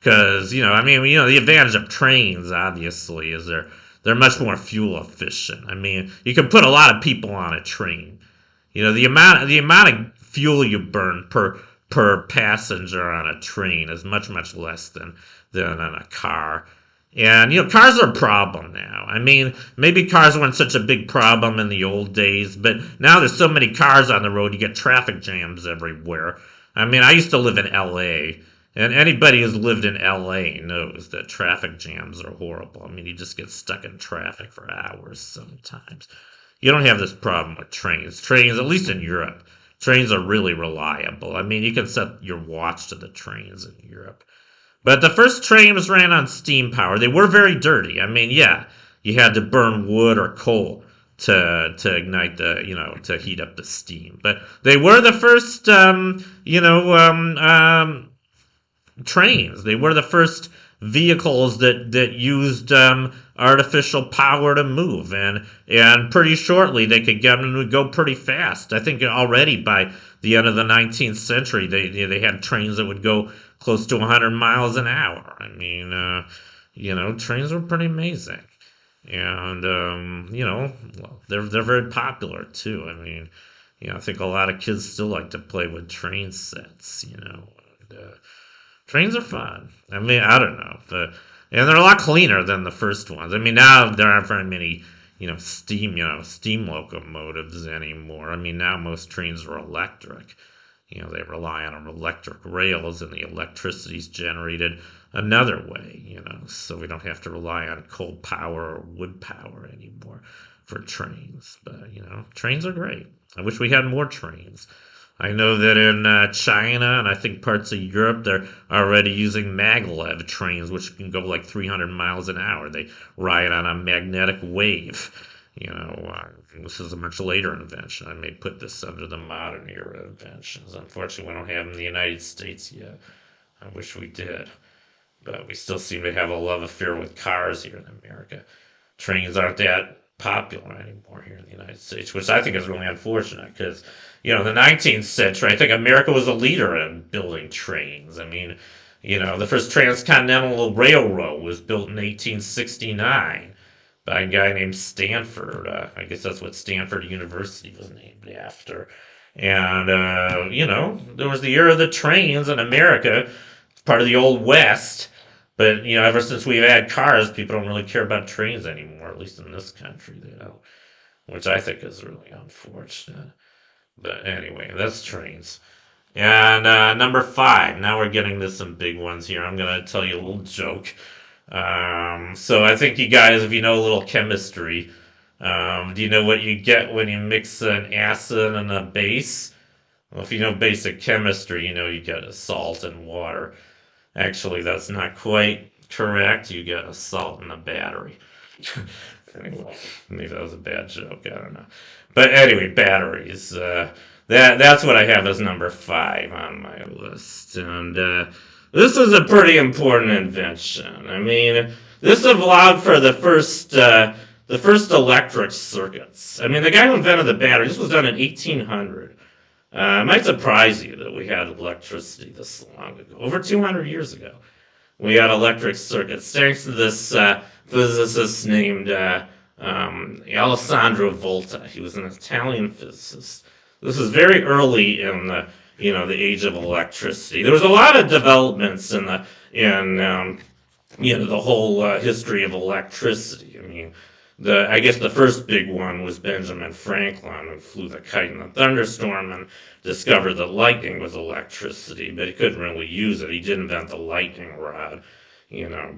Because, the advantage of trains, obviously, is they're much more fuel efficient. I mean, you can put a lot of people on a train. The amount of fuel you burn per passenger on a train is much less than on a car. And cars are a problem now. I mean, maybe cars weren't such a big problem in the old days, but now there's so many cars on the road, you get traffic jams everywhere. I mean, I used to live in LA, and anybody who's lived in LA knows that traffic jams are horrible. I mean, you just get stuck in traffic for hours sometimes. You don't have this problem with trains. Trains, at least in Europe, trains are really reliable. I mean, you can set your watch to the trains in Europe. But the first trains ran on steam power. They were very dirty. I mean, yeah, you had to burn wood or coal to ignite to heat up the steam. But they were the first, trains. They were the first vehicles that used artificial power to move, and pretty shortly they could get them to go pretty fast. I think already by the end of the 19th century, they had trains that would go close to 100 miles an hour. I mean, trains were pretty amazing, and well, they're very popular too. I mean, I think a lot of kids still like to play with train sets. Trains are fun. I mean, I don't know. And they're a lot cleaner than the first ones. I mean, now there aren't very many, steam locomotives anymore. I mean, now most trains are electric. They rely on electric rails, and the electricity is generated another way, so we don't have to rely on coal power or wood power anymore for trains. But, trains are great. I wish we had more trains. I know that in China and I think parts of Europe, they're already using maglev trains, which can go like 300 miles an hour. They ride on a magnetic wave. This is a much later invention. I may put this under the modern era inventions. Unfortunately, we don't have them in the United States yet. I wish we did. But we still seem to have a love affair with cars here in America. Trains aren't that popular anymore here in the United States, which I think is really unfortunate because, in the 19th century, I think America was a leader in building trains. I mean, the first transcontinental railroad was built in 1869 by a guy named Stanford. I guess that's what Stanford University was named after. And, there was the era of the trains in America, part of the Old West. But ever since we've had cars, people don't really care about trains anymore. At least in this country, they don't, which I think is really unfortunate. But anyway, that's trains. And number 5. Now we're getting to some big ones here. I'm gonna tell you a little joke. So I think you guys, if you know a little chemistry, do you know what you get when you mix an acid and a base? Well, if you know basic chemistry, you get a salt and water. Actually, that's not quite correct. You get a salt and a battery. Anyway, maybe that was a bad joke. I don't know. But anyway, batteries. That's what I have as number 5 on my list. And this is a pretty important invention. I mean, this allowed for the first electric circuits. I mean, the guy who invented the battery, this was done in 1800. It might surprise you that we had electricity this long ago, over 200 years ago. We had electric circuits thanks to this physicist named Alessandro Volta. He was an Italian physicist. This was very early in the age of electricity. There was a lot of developments in the whole history of electricity. I mean, I guess the first big one was Benjamin Franklin, who flew the kite in the thunderstorm and discovered that lightning was electricity, but he couldn't really use it. He did invent the lightning rod,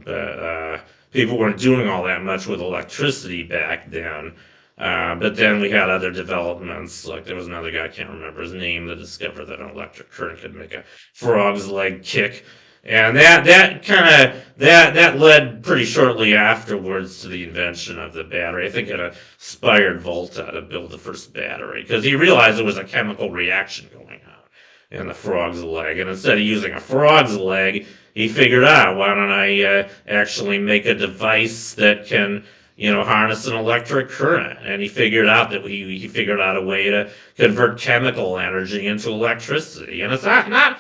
but people weren't doing all that much with electricity back then. But then we had other developments, like there was another guy, I can't remember his name, that discovered that an electric current could make a frog's leg kick. And that led pretty shortly afterwards to the invention of the battery. I think it inspired Volta to build the first battery because he realized there was a chemical reaction going on in the frog's leg. And instead of using a frog's leg, he figured out, why don't I actually make a device that can harness an electric current? And he figured out that he figured out a way to convert chemical energy into electricity. And it's not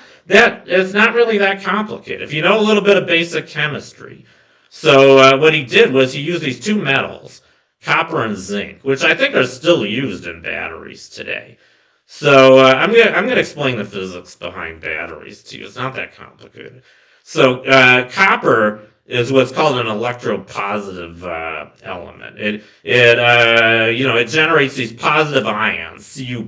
really that complicated if you know a little bit of basic chemistry. So what he did was he used these two metals, copper and zinc, which I think are still used in batteries today. So I'm gonna explain the physics behind batteries to you. It's not that complicated. So copper is what's called an electropositive element. It generates these positive ions, Cu++,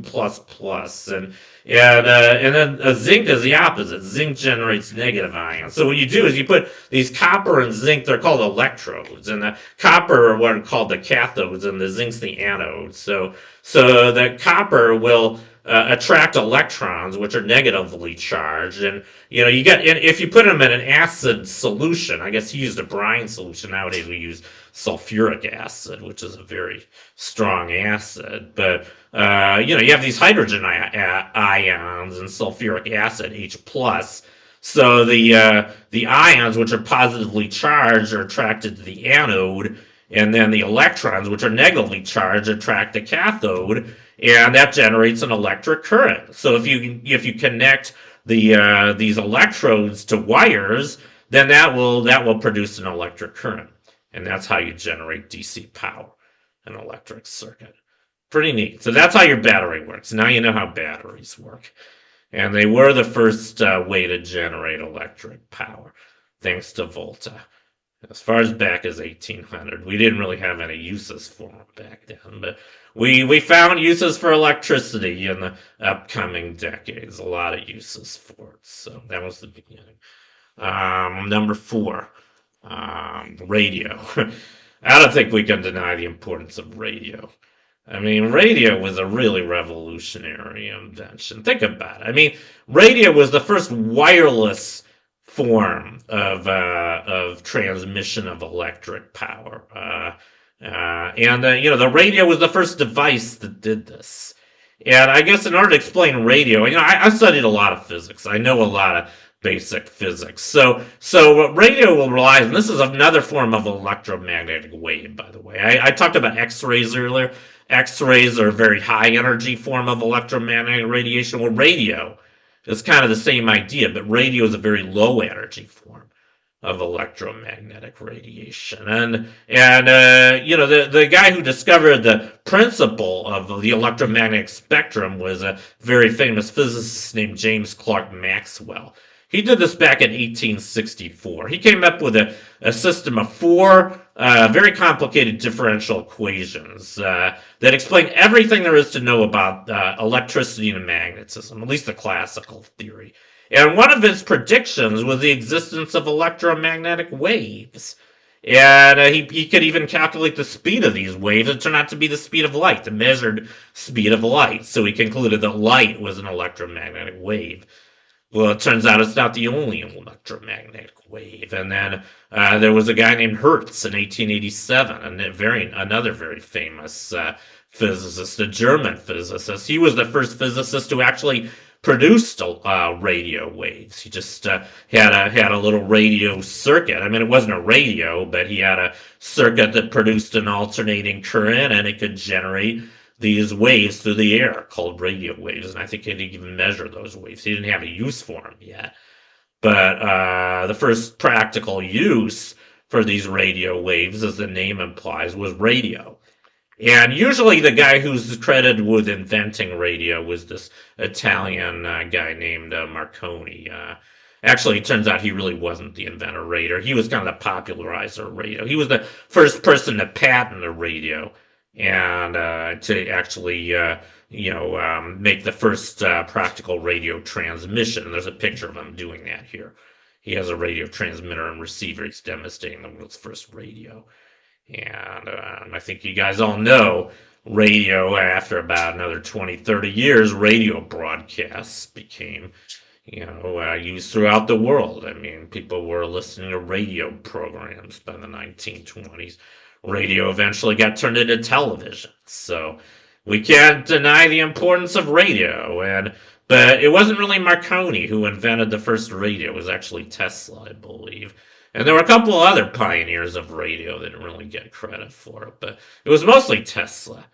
and then zinc is the opposite. Zinc generates negative ions. So what you do is you put these copper and zinc, they're called electrodes, and the copper are what are called the cathodes, and the zinc's the anodes. So the copper will attract electrons, which are negatively charged, and if you put them in an acid solution, I guess he used a brine solution. Nowadays we use sulfuric acid, which is a very strong acid, but you have these hydrogen ions and sulfuric acid, H+. So the ions, which are positively charged, are attracted to the anode, and then the electrons, which are negatively charged, attract the cathode, and that generates an electric current. So if you connect these electrodes to wires, then that will produce an electric current, and that's how you generate DC power, an electric circuit. Pretty neat. So that's how your battery works. Now you know how batteries work, and they were the first way to generate electric power, thanks to Volta. As far as back as 1800, we didn't really have any uses for them back then, but we found uses for electricity in the upcoming decades. A lot of uses for it. So that was the beginning. Number 4, radio. I don't think we can deny the importance of radio. I mean, radio was a really revolutionary invention. Think about it. I mean, radio was the first wireless form of transmission of electric power. The radio was the first device that did this. And I guess in order to explain radio, I studied a lot of physics. I know a lot of basic physics. So what radio will rely on, this is another form of electromagnetic wave, by the way. I talked about X-rays earlier. X-rays are a very high energy form of electromagnetic radiation. Well, radio is kind of the same idea, but radio is a very low energy form of electromagnetic radiation. And the guy who discovered the principle of the electromagnetic spectrum was a very famous physicist named James Clerk Maxwell. He did this back in 1864. He came up with a system of four very complicated differential equations that explain everything there is to know about electricity and magnetism, at least the classical theory. And one of his predictions was the existence of electromagnetic waves. And he could even calculate the speed of these waves. It turned out to be the speed of light, the measured speed of light. So he concluded that light was an electromagnetic wave. Well, it turns out it's not the only electromagnetic wave. And then there was a guy named Hertz in 1887, another very famous physicist, a German physicist. He was the first physicist who actually produced radio waves. He just had a little radio circuit. I mean, it wasn't a radio, but he had a circuit that produced an alternating current, and it could generate these waves through the air called radio waves. And I think he didn't even measure those waves. He didn't have a use for them yet. But the first practical use for these radio waves, as the name implies, was radio. And usually the guy who's credited with inventing radio was this Italian guy named Marconi. Actually, it turns out he really wasn't the inventor of radio. He was kind of the popularizer of radio. He was the first person to patent a radio and to actually, make the first practical radio transmission. And there's a picture of him doing that here. He has a radio transmitter and receiver. He's demonstrating the world's first radio. And I think you guys all know radio, after about another 20, 30 years, radio broadcasts became, used throughout the world. I mean, people were listening to radio programs by the 1920s. Radio eventually got turned into television. So we can't deny the importance of radio. But it wasn't really Marconi who invented the first radio. It was actually Tesla, I believe. And there were a couple other pioneers of radio that didn't really get credit for it, but it was mostly Tesla.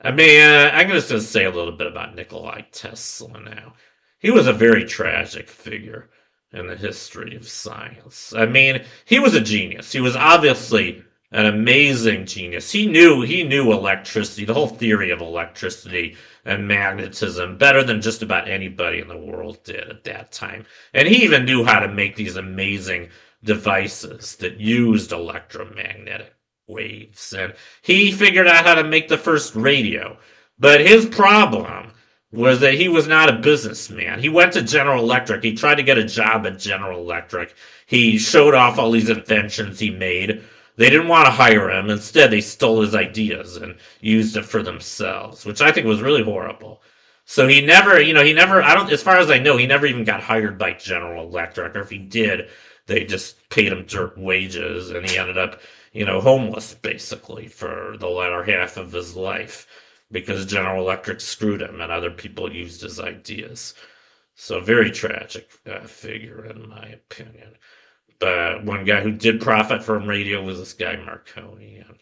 I mean, I'm just going to say a little bit about Nikolai Tesla now. He was a very tragic figure in the history of science. I mean, he was a genius. He was obviously an amazing genius. He knew electricity, the whole theory of electricity and magnetism better than just about anybody in the world did at that time. And he even knew how to make these amazing devices that used electromagnetic waves. And he figured out how to make the first radio. But his problem was that he was not a businessman. He went to General Electric. He tried to get a job at General Electric. He showed off all these inventions he made. They didn't want to hire him. Instead, they stole his ideas and used it for themselves, which I think was really horrible. So he never, as far as I know, he never even got hired by General Electric, or if he did, they just paid him dirt wages, and he ended up, homeless, basically, for the latter half of his life, because General Electric screwed him, and other people used his ideas. So, very tragic figure, in my opinion. But one guy who did profit from radio was this guy Marconi, and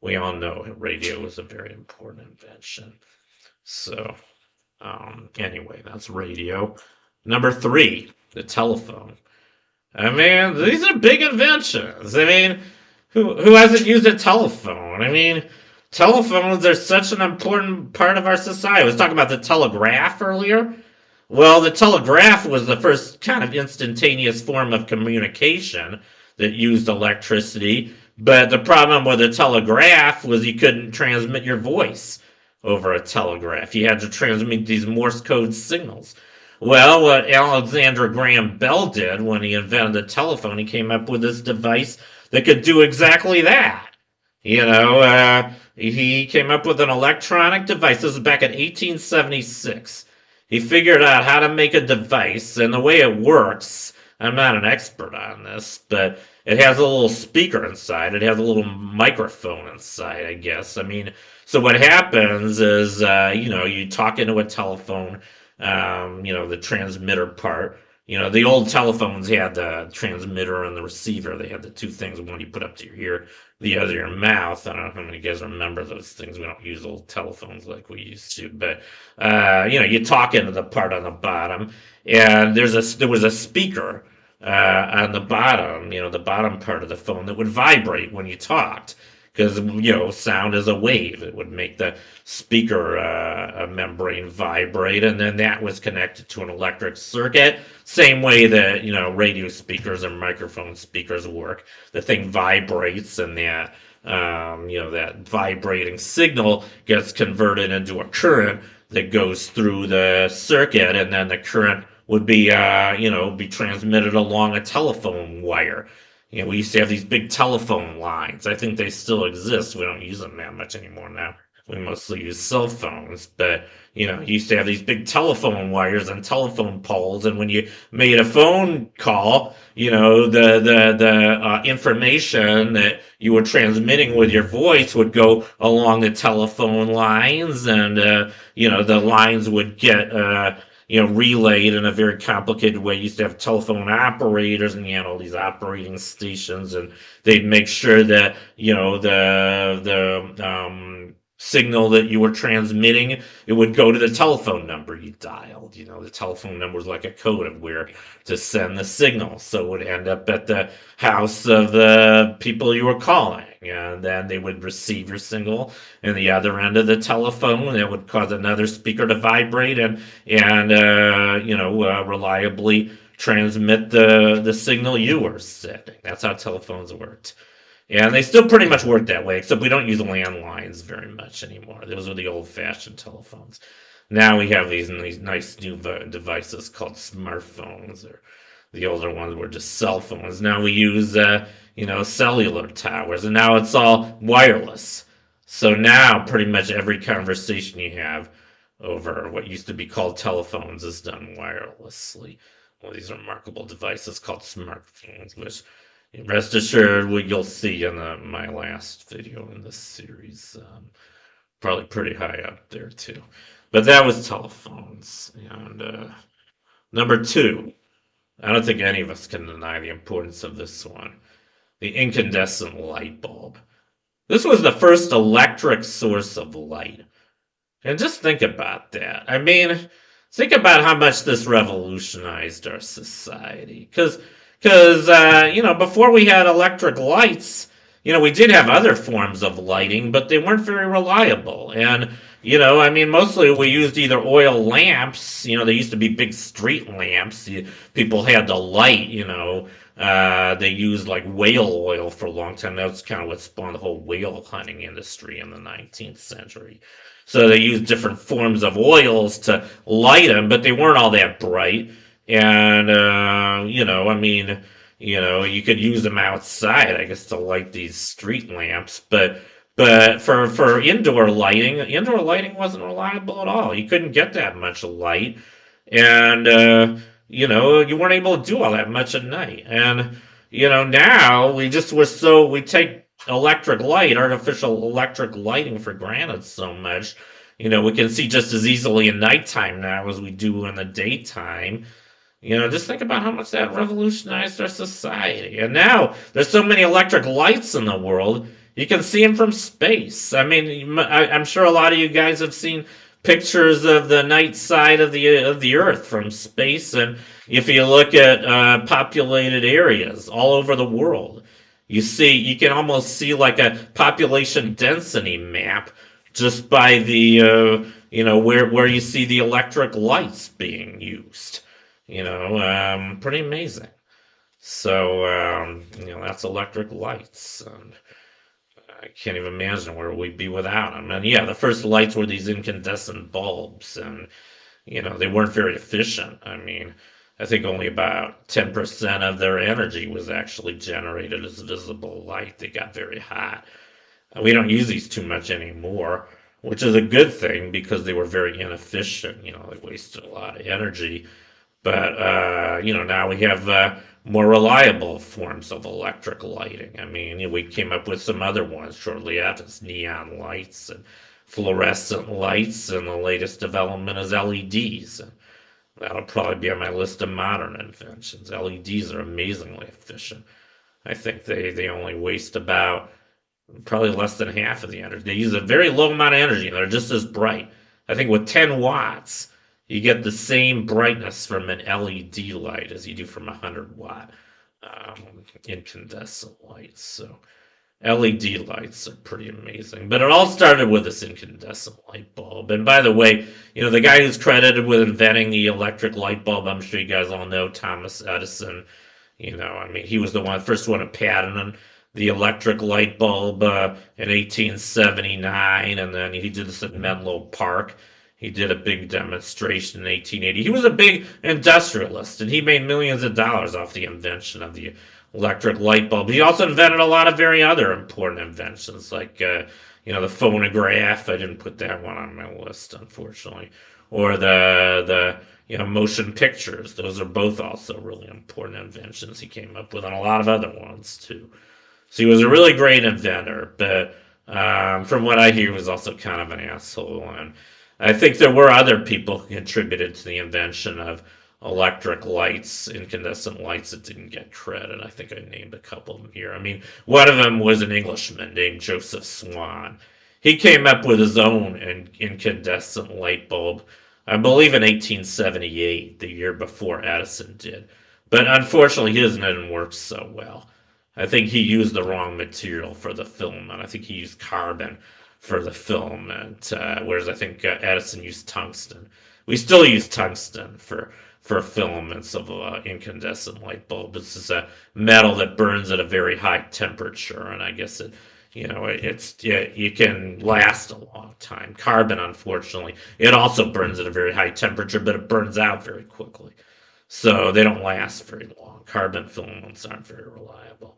we all know radio was a very important invention. So, anyway, that's radio. Number 3, the telephone. I mean, these are big inventions. I mean, who hasn't used a telephone? I mean, telephones are such an important part of our society. I was talking about the telegraph earlier. Well, the telegraph was the first kind of instantaneous form of communication that used electricity. But the problem with the telegraph was you couldn't transmit your voice over a telegraph. You had to transmit these Morse code signals. Well, what Alexander Graham Bell did when he invented the telephone, he came up with this device that could do exactly that. He came up with an electronic device. This is back in 1876. He figured out how to make a device, and the way it works, I'm not an expert on this, but it has a little speaker inside. It has a little microphone inside, I guess. I mean, so what happens is, you talk into a telephone, the transmitter part. The old telephones had the transmitter and the receiver. They had the two things, one you put up to your ear, the other your mouth. I don't know how many of you guys remember those things. We don't use old telephones like we used to. But, you talk into the part on the bottom. And there was a speaker on the bottom, the bottom part of the phone that would vibrate when you talked. because sound is a wave. It would make the speaker membrane vibrate, and then that was connected to an electric circuit. Same way that radio speakers and microphone speakers work. The thing vibrates, and that vibrating signal gets converted into a current that goes through the circuit, and then the current would be transmitted along a telephone wire. We used to have these big telephone lines. I think they still exist. We don't use them that much anymore now. We mostly use cell phones, but you used to have these big telephone wires and telephone poles, and when you made a phone call, the information that you were transmitting with your voice would go along the telephone lines, and the lines would get relayed in a very complicated way. You used to have telephone operators, and you had all these operating stations, and they'd make sure that the signal that you were transmitting, it would go to the telephone number you dialed. The telephone number was like a code of where to send the signal, so it would end up at the house of the people you were calling, and then they would receive your signal in the other end of the telephone. That would cause another speaker to vibrate and reliably transmit the signal you were sending. That's how telephones worked. Yeah, and they still pretty much work that way, except we don't use landlines very much anymore. Those were the old-fashioned telephones. Now we have these nice new devices called smartphones, or the older ones were just cell phones. Now we use, cellular towers, and now it's all wireless. So now pretty much every conversation you have over what used to be called telephones is done wirelessly. Well, these remarkable devices called smartphones, which rest assured, what you'll see in my last video in this series, probably pretty high up there too. But that was telephones. And number two, I don't think any of us can deny the importance of this one, the incandescent light bulb. This was the first electric source of light. And just think about that. I mean, think about how much this revolutionized our society. Because before we had electric lights, we did have other forms of lighting, but they weren't very reliable. And, mostly we used either oil lamps. There used to be big street lamps. People had to light, they used like whale oil for a long time. That's kind of what spawned the whole whale hunting industry in the 19th century. So they used different forms of oils to light them, but they weren't all that bright. And you could use them outside, I guess, to light these street lamps. But for indoor lighting wasn't reliable at all. You couldn't get that much light, and you weren't able to do all that much at night. And now we take artificial electric lighting for granted so much. We can see just as easily in nighttime now as we do in the daytime. Just think about how much that revolutionized our society. And now there's so many electric lights in the world, you can see them from space. I mean, I'm sure a lot of you guys have seen pictures of the night side of the Earth from space. And if you look at populated areas all over the world, you can almost see like a population density map just by the where you see the electric lights being used. Pretty amazing. So, that's electric lights. And I can't even imagine where we'd be without them. And yeah, the first lights were these incandescent bulbs, and, they weren't very efficient. I mean, I think only about 10% of their energy was actually generated as visible light. They got very hot. We don't use these too much anymore, which is a good thing because they were very inefficient. They wasted a lot of energy. But, now we have more reliable forms of electric lighting. I mean, we came up with some other ones shortly after, neon lights and fluorescent lights, and the latest development is LEDs. And that'll probably be on my list of modern inventions. LEDs are amazingly efficient. I think they only waste about probably less than half of the energy. They use a very low amount of energy, and they're just as bright. I think with 10 watts, you get the same brightness from an LED light as you do from a 100-watt incandescent light. So LED lights are pretty amazing. But it all started with this incandescent light bulb. And by the way, the guy who's credited with inventing the electric light bulb, I'm sure you guys all know, Thomas Edison. He was the first one to patent the electric light bulb in 1879, and then he did this at Menlo Park. He did a big demonstration in 1880. He was a big industrialist, and he made millions of dollars off the invention of the electric light bulb. He also invented a lot of very other important inventions, like the phonograph. I didn't put that one on my list, unfortunately, or the motion pictures. Those are both also really important inventions he came up with, and a lot of other ones too. So he was a really great inventor, but from what I hear, he was also kind of an asshole. And I think there were other people who contributed to the invention of electric lights, incandescent lights, that didn't get credit. I think I named a couple of them here. One of them was an Englishman named Joseph Swan. He came up with his own incandescent light bulb, I believe in 1878, the year before Edison did. But unfortunately, his didn't work so well. I think he used the wrong material for the filament. I think he used carbon for the filament, whereas I think Edison used tungsten. We still use tungsten for filaments of incandescent light bulb. This is a metal that burns at a very high temperature, and I guess you can last a long time. Carbon, unfortunately, it also burns at a very high temperature, but it burns out very quickly. So they don't last very long. Carbon filaments aren't very reliable.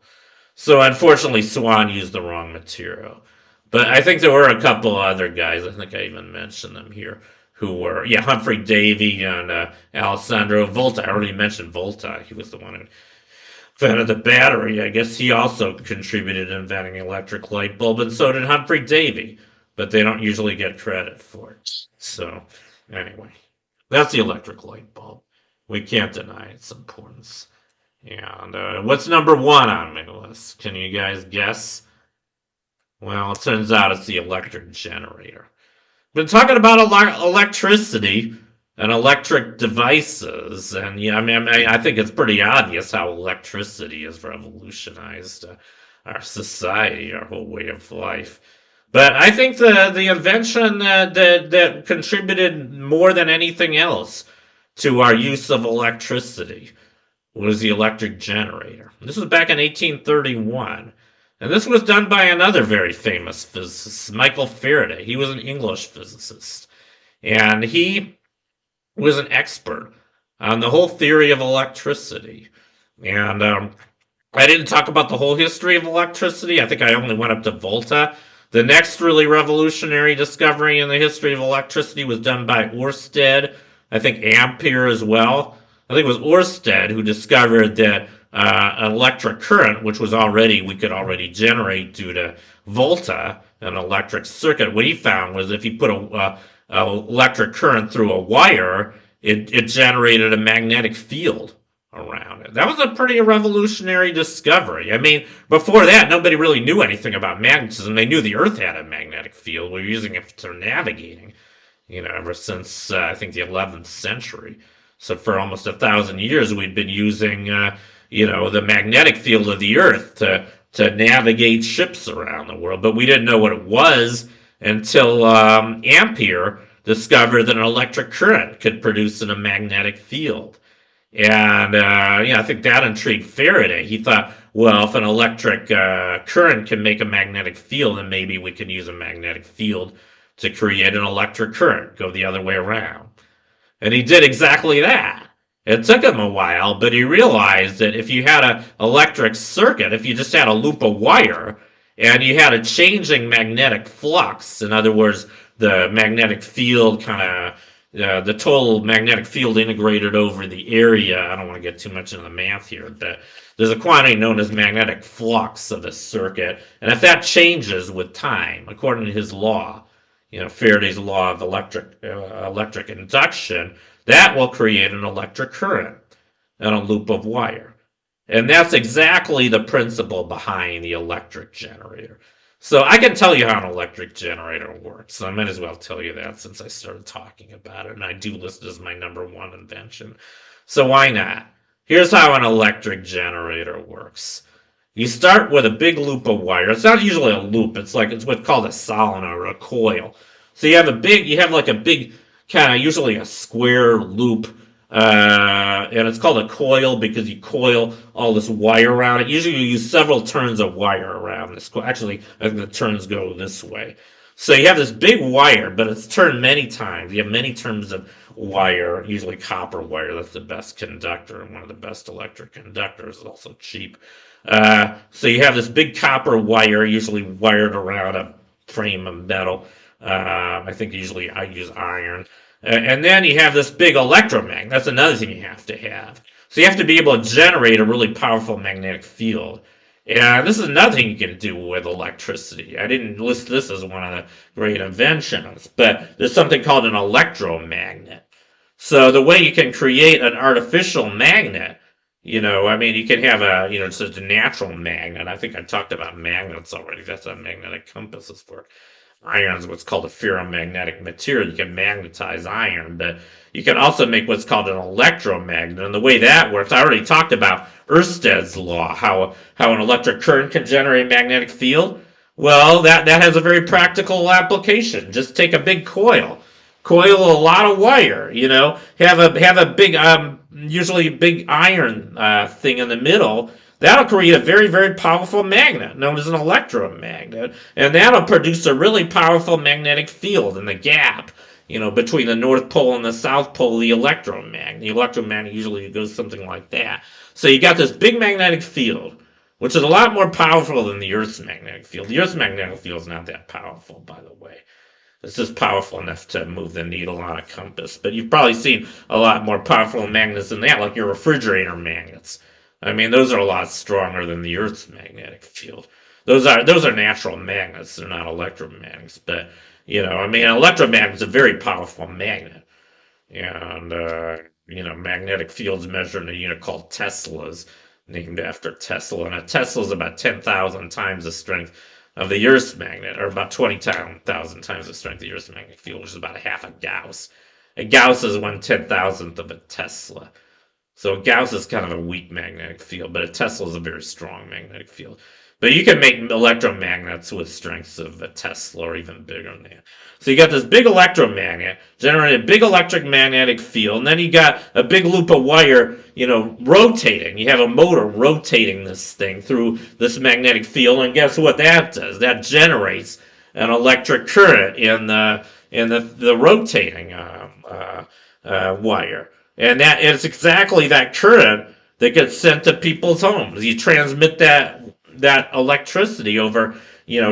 So unfortunately, Swan used the wrong material. But I think there were a couple other guys, I think I even mentioned them here, who were, Humphrey Davy and Alessandro Volta. I already mentioned Volta. He was the one who invented the battery. I guess he also contributed in inventing the electric light bulb, and so did Humphrey Davy. But they don't usually get credit for it. So, anyway, that's the electric light bulb. We can't deny its importance. And what's number one on my list? Can you guys guess? Well, it turns out it's the electric generator. Been talking about electricity and electric devices, and I think it's pretty obvious how electricity has revolutionized our society, our whole way of life. But I think the invention that contributed more than anything else to our use of electricity was the electric generator. This was back in 1831. And this was done by another very famous physicist, Michael Faraday. He was an English physicist. And he was an expert on the whole theory of electricity. And I didn't talk about the whole history of electricity. I think I only went up to Volta. The next really revolutionary discovery in the history of electricity was done by Ørsted. I think Ampere as well. I think it was Ørsted who discovered that an electric current, which we could already generate due to Volta, an electric circuit. What he found was if you put a electric current through a wire, it generated a magnetic field around it. That was a pretty revolutionary discovery. Before that, nobody really knew anything about magnetism. They knew the Earth had a magnetic field. We were using it for navigating, ever since I think the 11th century. So for almost 1,000 years, we'd been using, the magnetic field of the Earth to navigate ships around the world. But we didn't know what it was until Ampere discovered that an electric current could produce a magnetic field. And, I think that intrigued Faraday. He thought, well, if an electric current can make a magnetic field, then maybe we can use a magnetic field to create an electric current, go the other way around. And he did exactly that. It took him a while, but he realized that if you had an electric circuit, if you just had a loop of wire, and you had a changing magnetic flux, in other words, the magnetic field the total magnetic field integrated over the area. I don't want to get too much into the math here, but there's a quantity known as magnetic flux of a circuit, and if that changes with time, according to his law, Faraday's law of electric induction, that will create an electric current in a loop of wire. And that's exactly the principle behind the electric generator. So I can tell you how an electric generator works. So I might as well tell you that since I started talking about it. And I do list it as my number one invention. So why not? Here's how an electric generator works. You start with a big loop of wire. It's not usually a loop. It's what's called a solenoid or a coil. So you have like a big kind of usually a square loop, and it's called a coil because you coil all this wire around it. Usually you use several turns of wire around this. Actually, I think the turns go this way. So you have this big wire, but it's turned many times. You have many turns of wire, usually copper wire. That's the best conductor and one of the best electric conductors. It's also cheap. So you have this big copper wire, usually wired around a frame of metal. I think usually I use iron. And then you have this big electromagnet. That's another thing you have to have. So you have to be able to generate a really powerful magnetic field. And this is another thing you can do with electricity. I didn't list this as one of the great inventions, but there's something called an electromagnet. So the way you can create an artificial magnet, I mean, you can have it's just a natural magnet. I think I talked about magnets already. That's how magnetic compasses work. Iron is what's called a ferromagnetic material. You can magnetize iron, but you can also make what's called an electromagnet. And the way that works, I already talked about Ørsted's law, how an electric current can generate a magnetic field. Well, that has a very practical application. Just take a big coil a lot of wire. Have a big usually big iron thing in the middle. That'll create a very, very powerful magnet known as an electromagnet, and that'll produce a really powerful magnetic field in the gap, between the North Pole and the South Pole, the electromagnet. The electromagnet usually goes something like that. So you got this big magnetic field, which is a lot more powerful than the Earth's magnetic field. The Earth's magnetic field is not that powerful, by the way. It's just powerful enough to move the needle on a compass. But you've probably seen a lot more powerful magnets than that, like your refrigerator magnets. I mean, those are a lot stronger than the Earth's magnetic field. Those are natural magnets. They're not electromagnets. But, I mean, an electromagnet is a very powerful magnet. And, magnetic fields measured in a unit called Teslas, named after Tesla. And a Tesla is about 10,000 times the strength of the Earth's magnet, or about 20,000 times the strength of the Earth's magnetic field, which is about a half a Gauss. A Gauss is 1/10,000th of a Tesla. So Gauss is kind of a weak magnetic field, but a Tesla is a very strong magnetic field. But you can make electromagnets with strengths of a Tesla or even bigger than that. So you got this big electromagnet, generating a big electric magnetic field, and then you got a big loop of wire, rotating. You have a motor rotating this thing through this magnetic field, and guess what that does? That generates an electric current in the rotating wire. And that is exactly that current that gets sent to people's homes. You transmit that electricity over,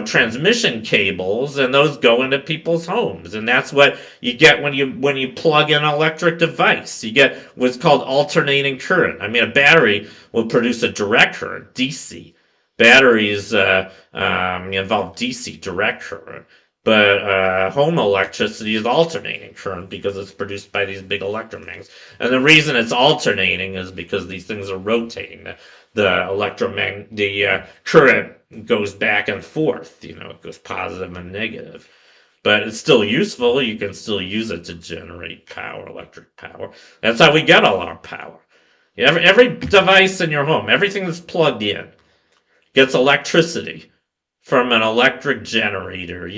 transmission cables, and those go into people's homes. And that's what you get when you plug in an electric device. You get what's called alternating current. I mean, a battery will produce a direct current, DC. Batteries involve DC, direct current. But home electricity is alternating current because it's produced by these big electromagnets. And the reason it's alternating is because these things are rotating. The current goes back and forth. It goes positive and negative. But it's still useful. You can still use it to generate power, electric power. That's how we get all our power. Every device in your home, everything that's plugged in, gets electricity from an electric generator,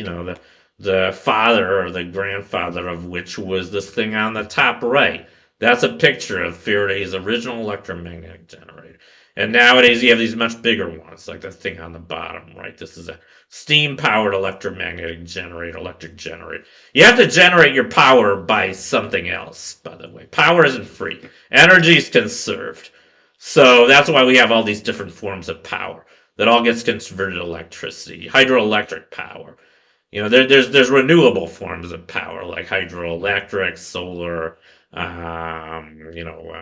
the father or the grandfather of which was this thing on the top right. That's a picture of Faraday's original electromagnetic generator. And nowadays you have these much bigger ones, like the thing on the bottom right. This is a steam-powered electromagnetic generator, electric generator. You have to generate your power by something else, by the way. Power isn't free. Energy is conserved. So that's why we have all these different forms of power that all gets converted to electricity. Hydroelectric power. There's renewable forms of power like hydroelectric, solar,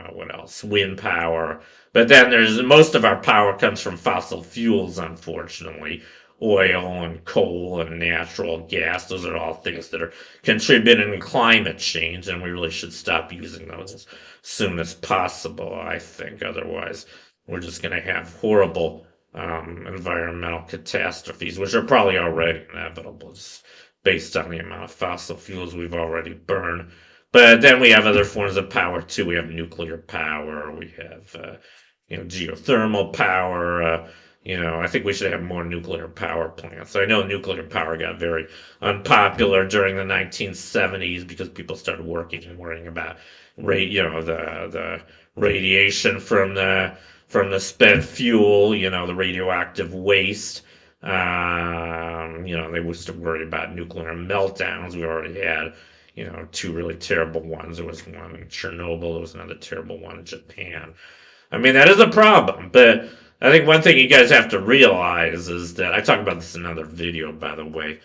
what else? Wind power. But then most of our power comes from fossil fuels, unfortunately. Oil and coal and natural gas. Those are all things that are contributing to climate change, and we really should stop using those as soon as possible, I think. Otherwise, we're just going to have horrible environmental catastrophes, which are probably already inevitable, just based on the amount of fossil fuels we've already burned. But then we have other forms of power too. We have nuclear power. We have, geothermal power. I think we should have more nuclear power plants. I know nuclear power got very unpopular during the 1970s because people started working and worrying about, the radiation from the spent fuel, the radioactive waste. They were still worried about nuclear meltdowns. We already had, two really terrible ones. There was one in Chernobyl. There was another terrible one in Japan. I mean, that is a problem, but I think one thing you guys have to realize is that I talk about this in another video, by the way.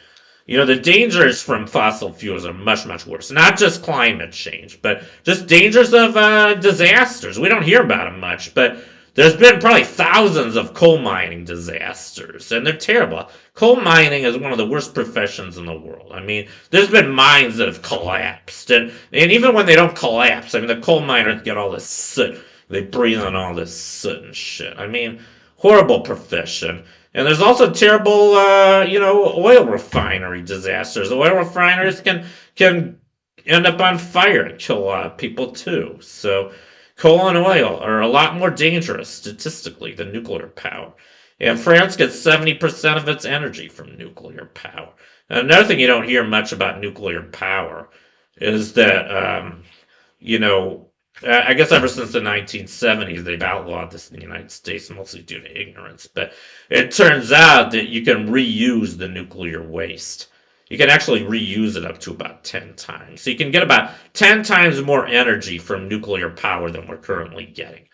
The dangers from fossil fuels are much, much worse. Not just climate change, but just dangers of disasters. We don't hear about them much, but there's been probably thousands of coal mining disasters, and they're terrible. Coal mining is one of the worst professions in the world. I mean, there's been mines that have collapsed, and even when they don't collapse, I mean, the coal miners get all this soot. They breathe on all this soot and shit. I mean, horrible profession. And there's also terrible, oil refinery disasters. Oil refineries can end up on fire and kill a lot of people too. So coal and oil are a lot more dangerous statistically than nuclear power. And France gets 70% of its energy from nuclear power. And another thing you don't hear much about nuclear power is that, I guess ever since the 1970s, they've outlawed this in the United States, mostly due to ignorance. But it turns out that you can reuse the nuclear waste. You can actually reuse it up to about 10 times. So you can get about 10 times more energy from nuclear power than we're currently getting.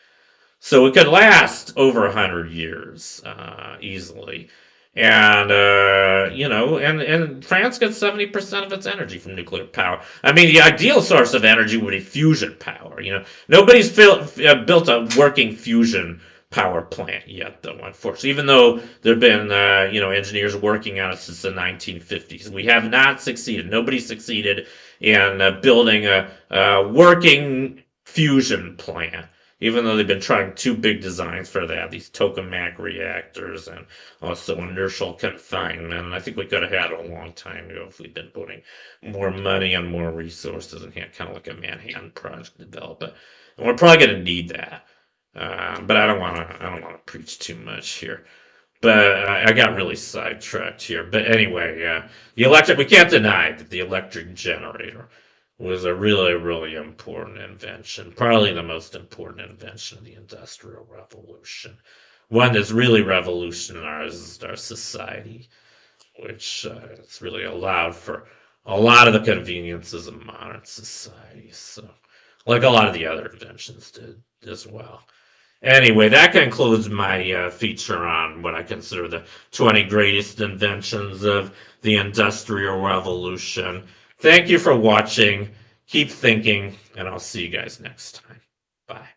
So it could last over 100 years easily. And, and France gets 70% of its energy from nuclear power. I mean, the ideal source of energy would be fusion power. Nobody's built a working fusion power plant yet, though, unfortunately. Even though there have been, engineers working on it since the 1950s. We have not succeeded. Nobody succeeded in building a working fusion plant. Even though they've been trying two big designs for that, these tokamak reactors and also inertial confinement. And I think we could have had it a long time ago if we'd been putting more money and more resources and had kind of like a Manhattan Project to develop it. And we're probably going to need that. But I don't want to preach too much here. But I got really sidetracked here. But anyway, we can't deny that the electric generator was a really, really important invention. Probably the most important invention of the Industrial Revolution. One that's really revolutionized our society, which it's really allowed for a lot of the conveniences of modern society. So, like a lot of the other inventions did as well. Anyway, that concludes my feature on what I consider the 20 greatest inventions of the Industrial Revolution. Thank you for watching. Keep thinking, and I'll see you guys next time. Bye.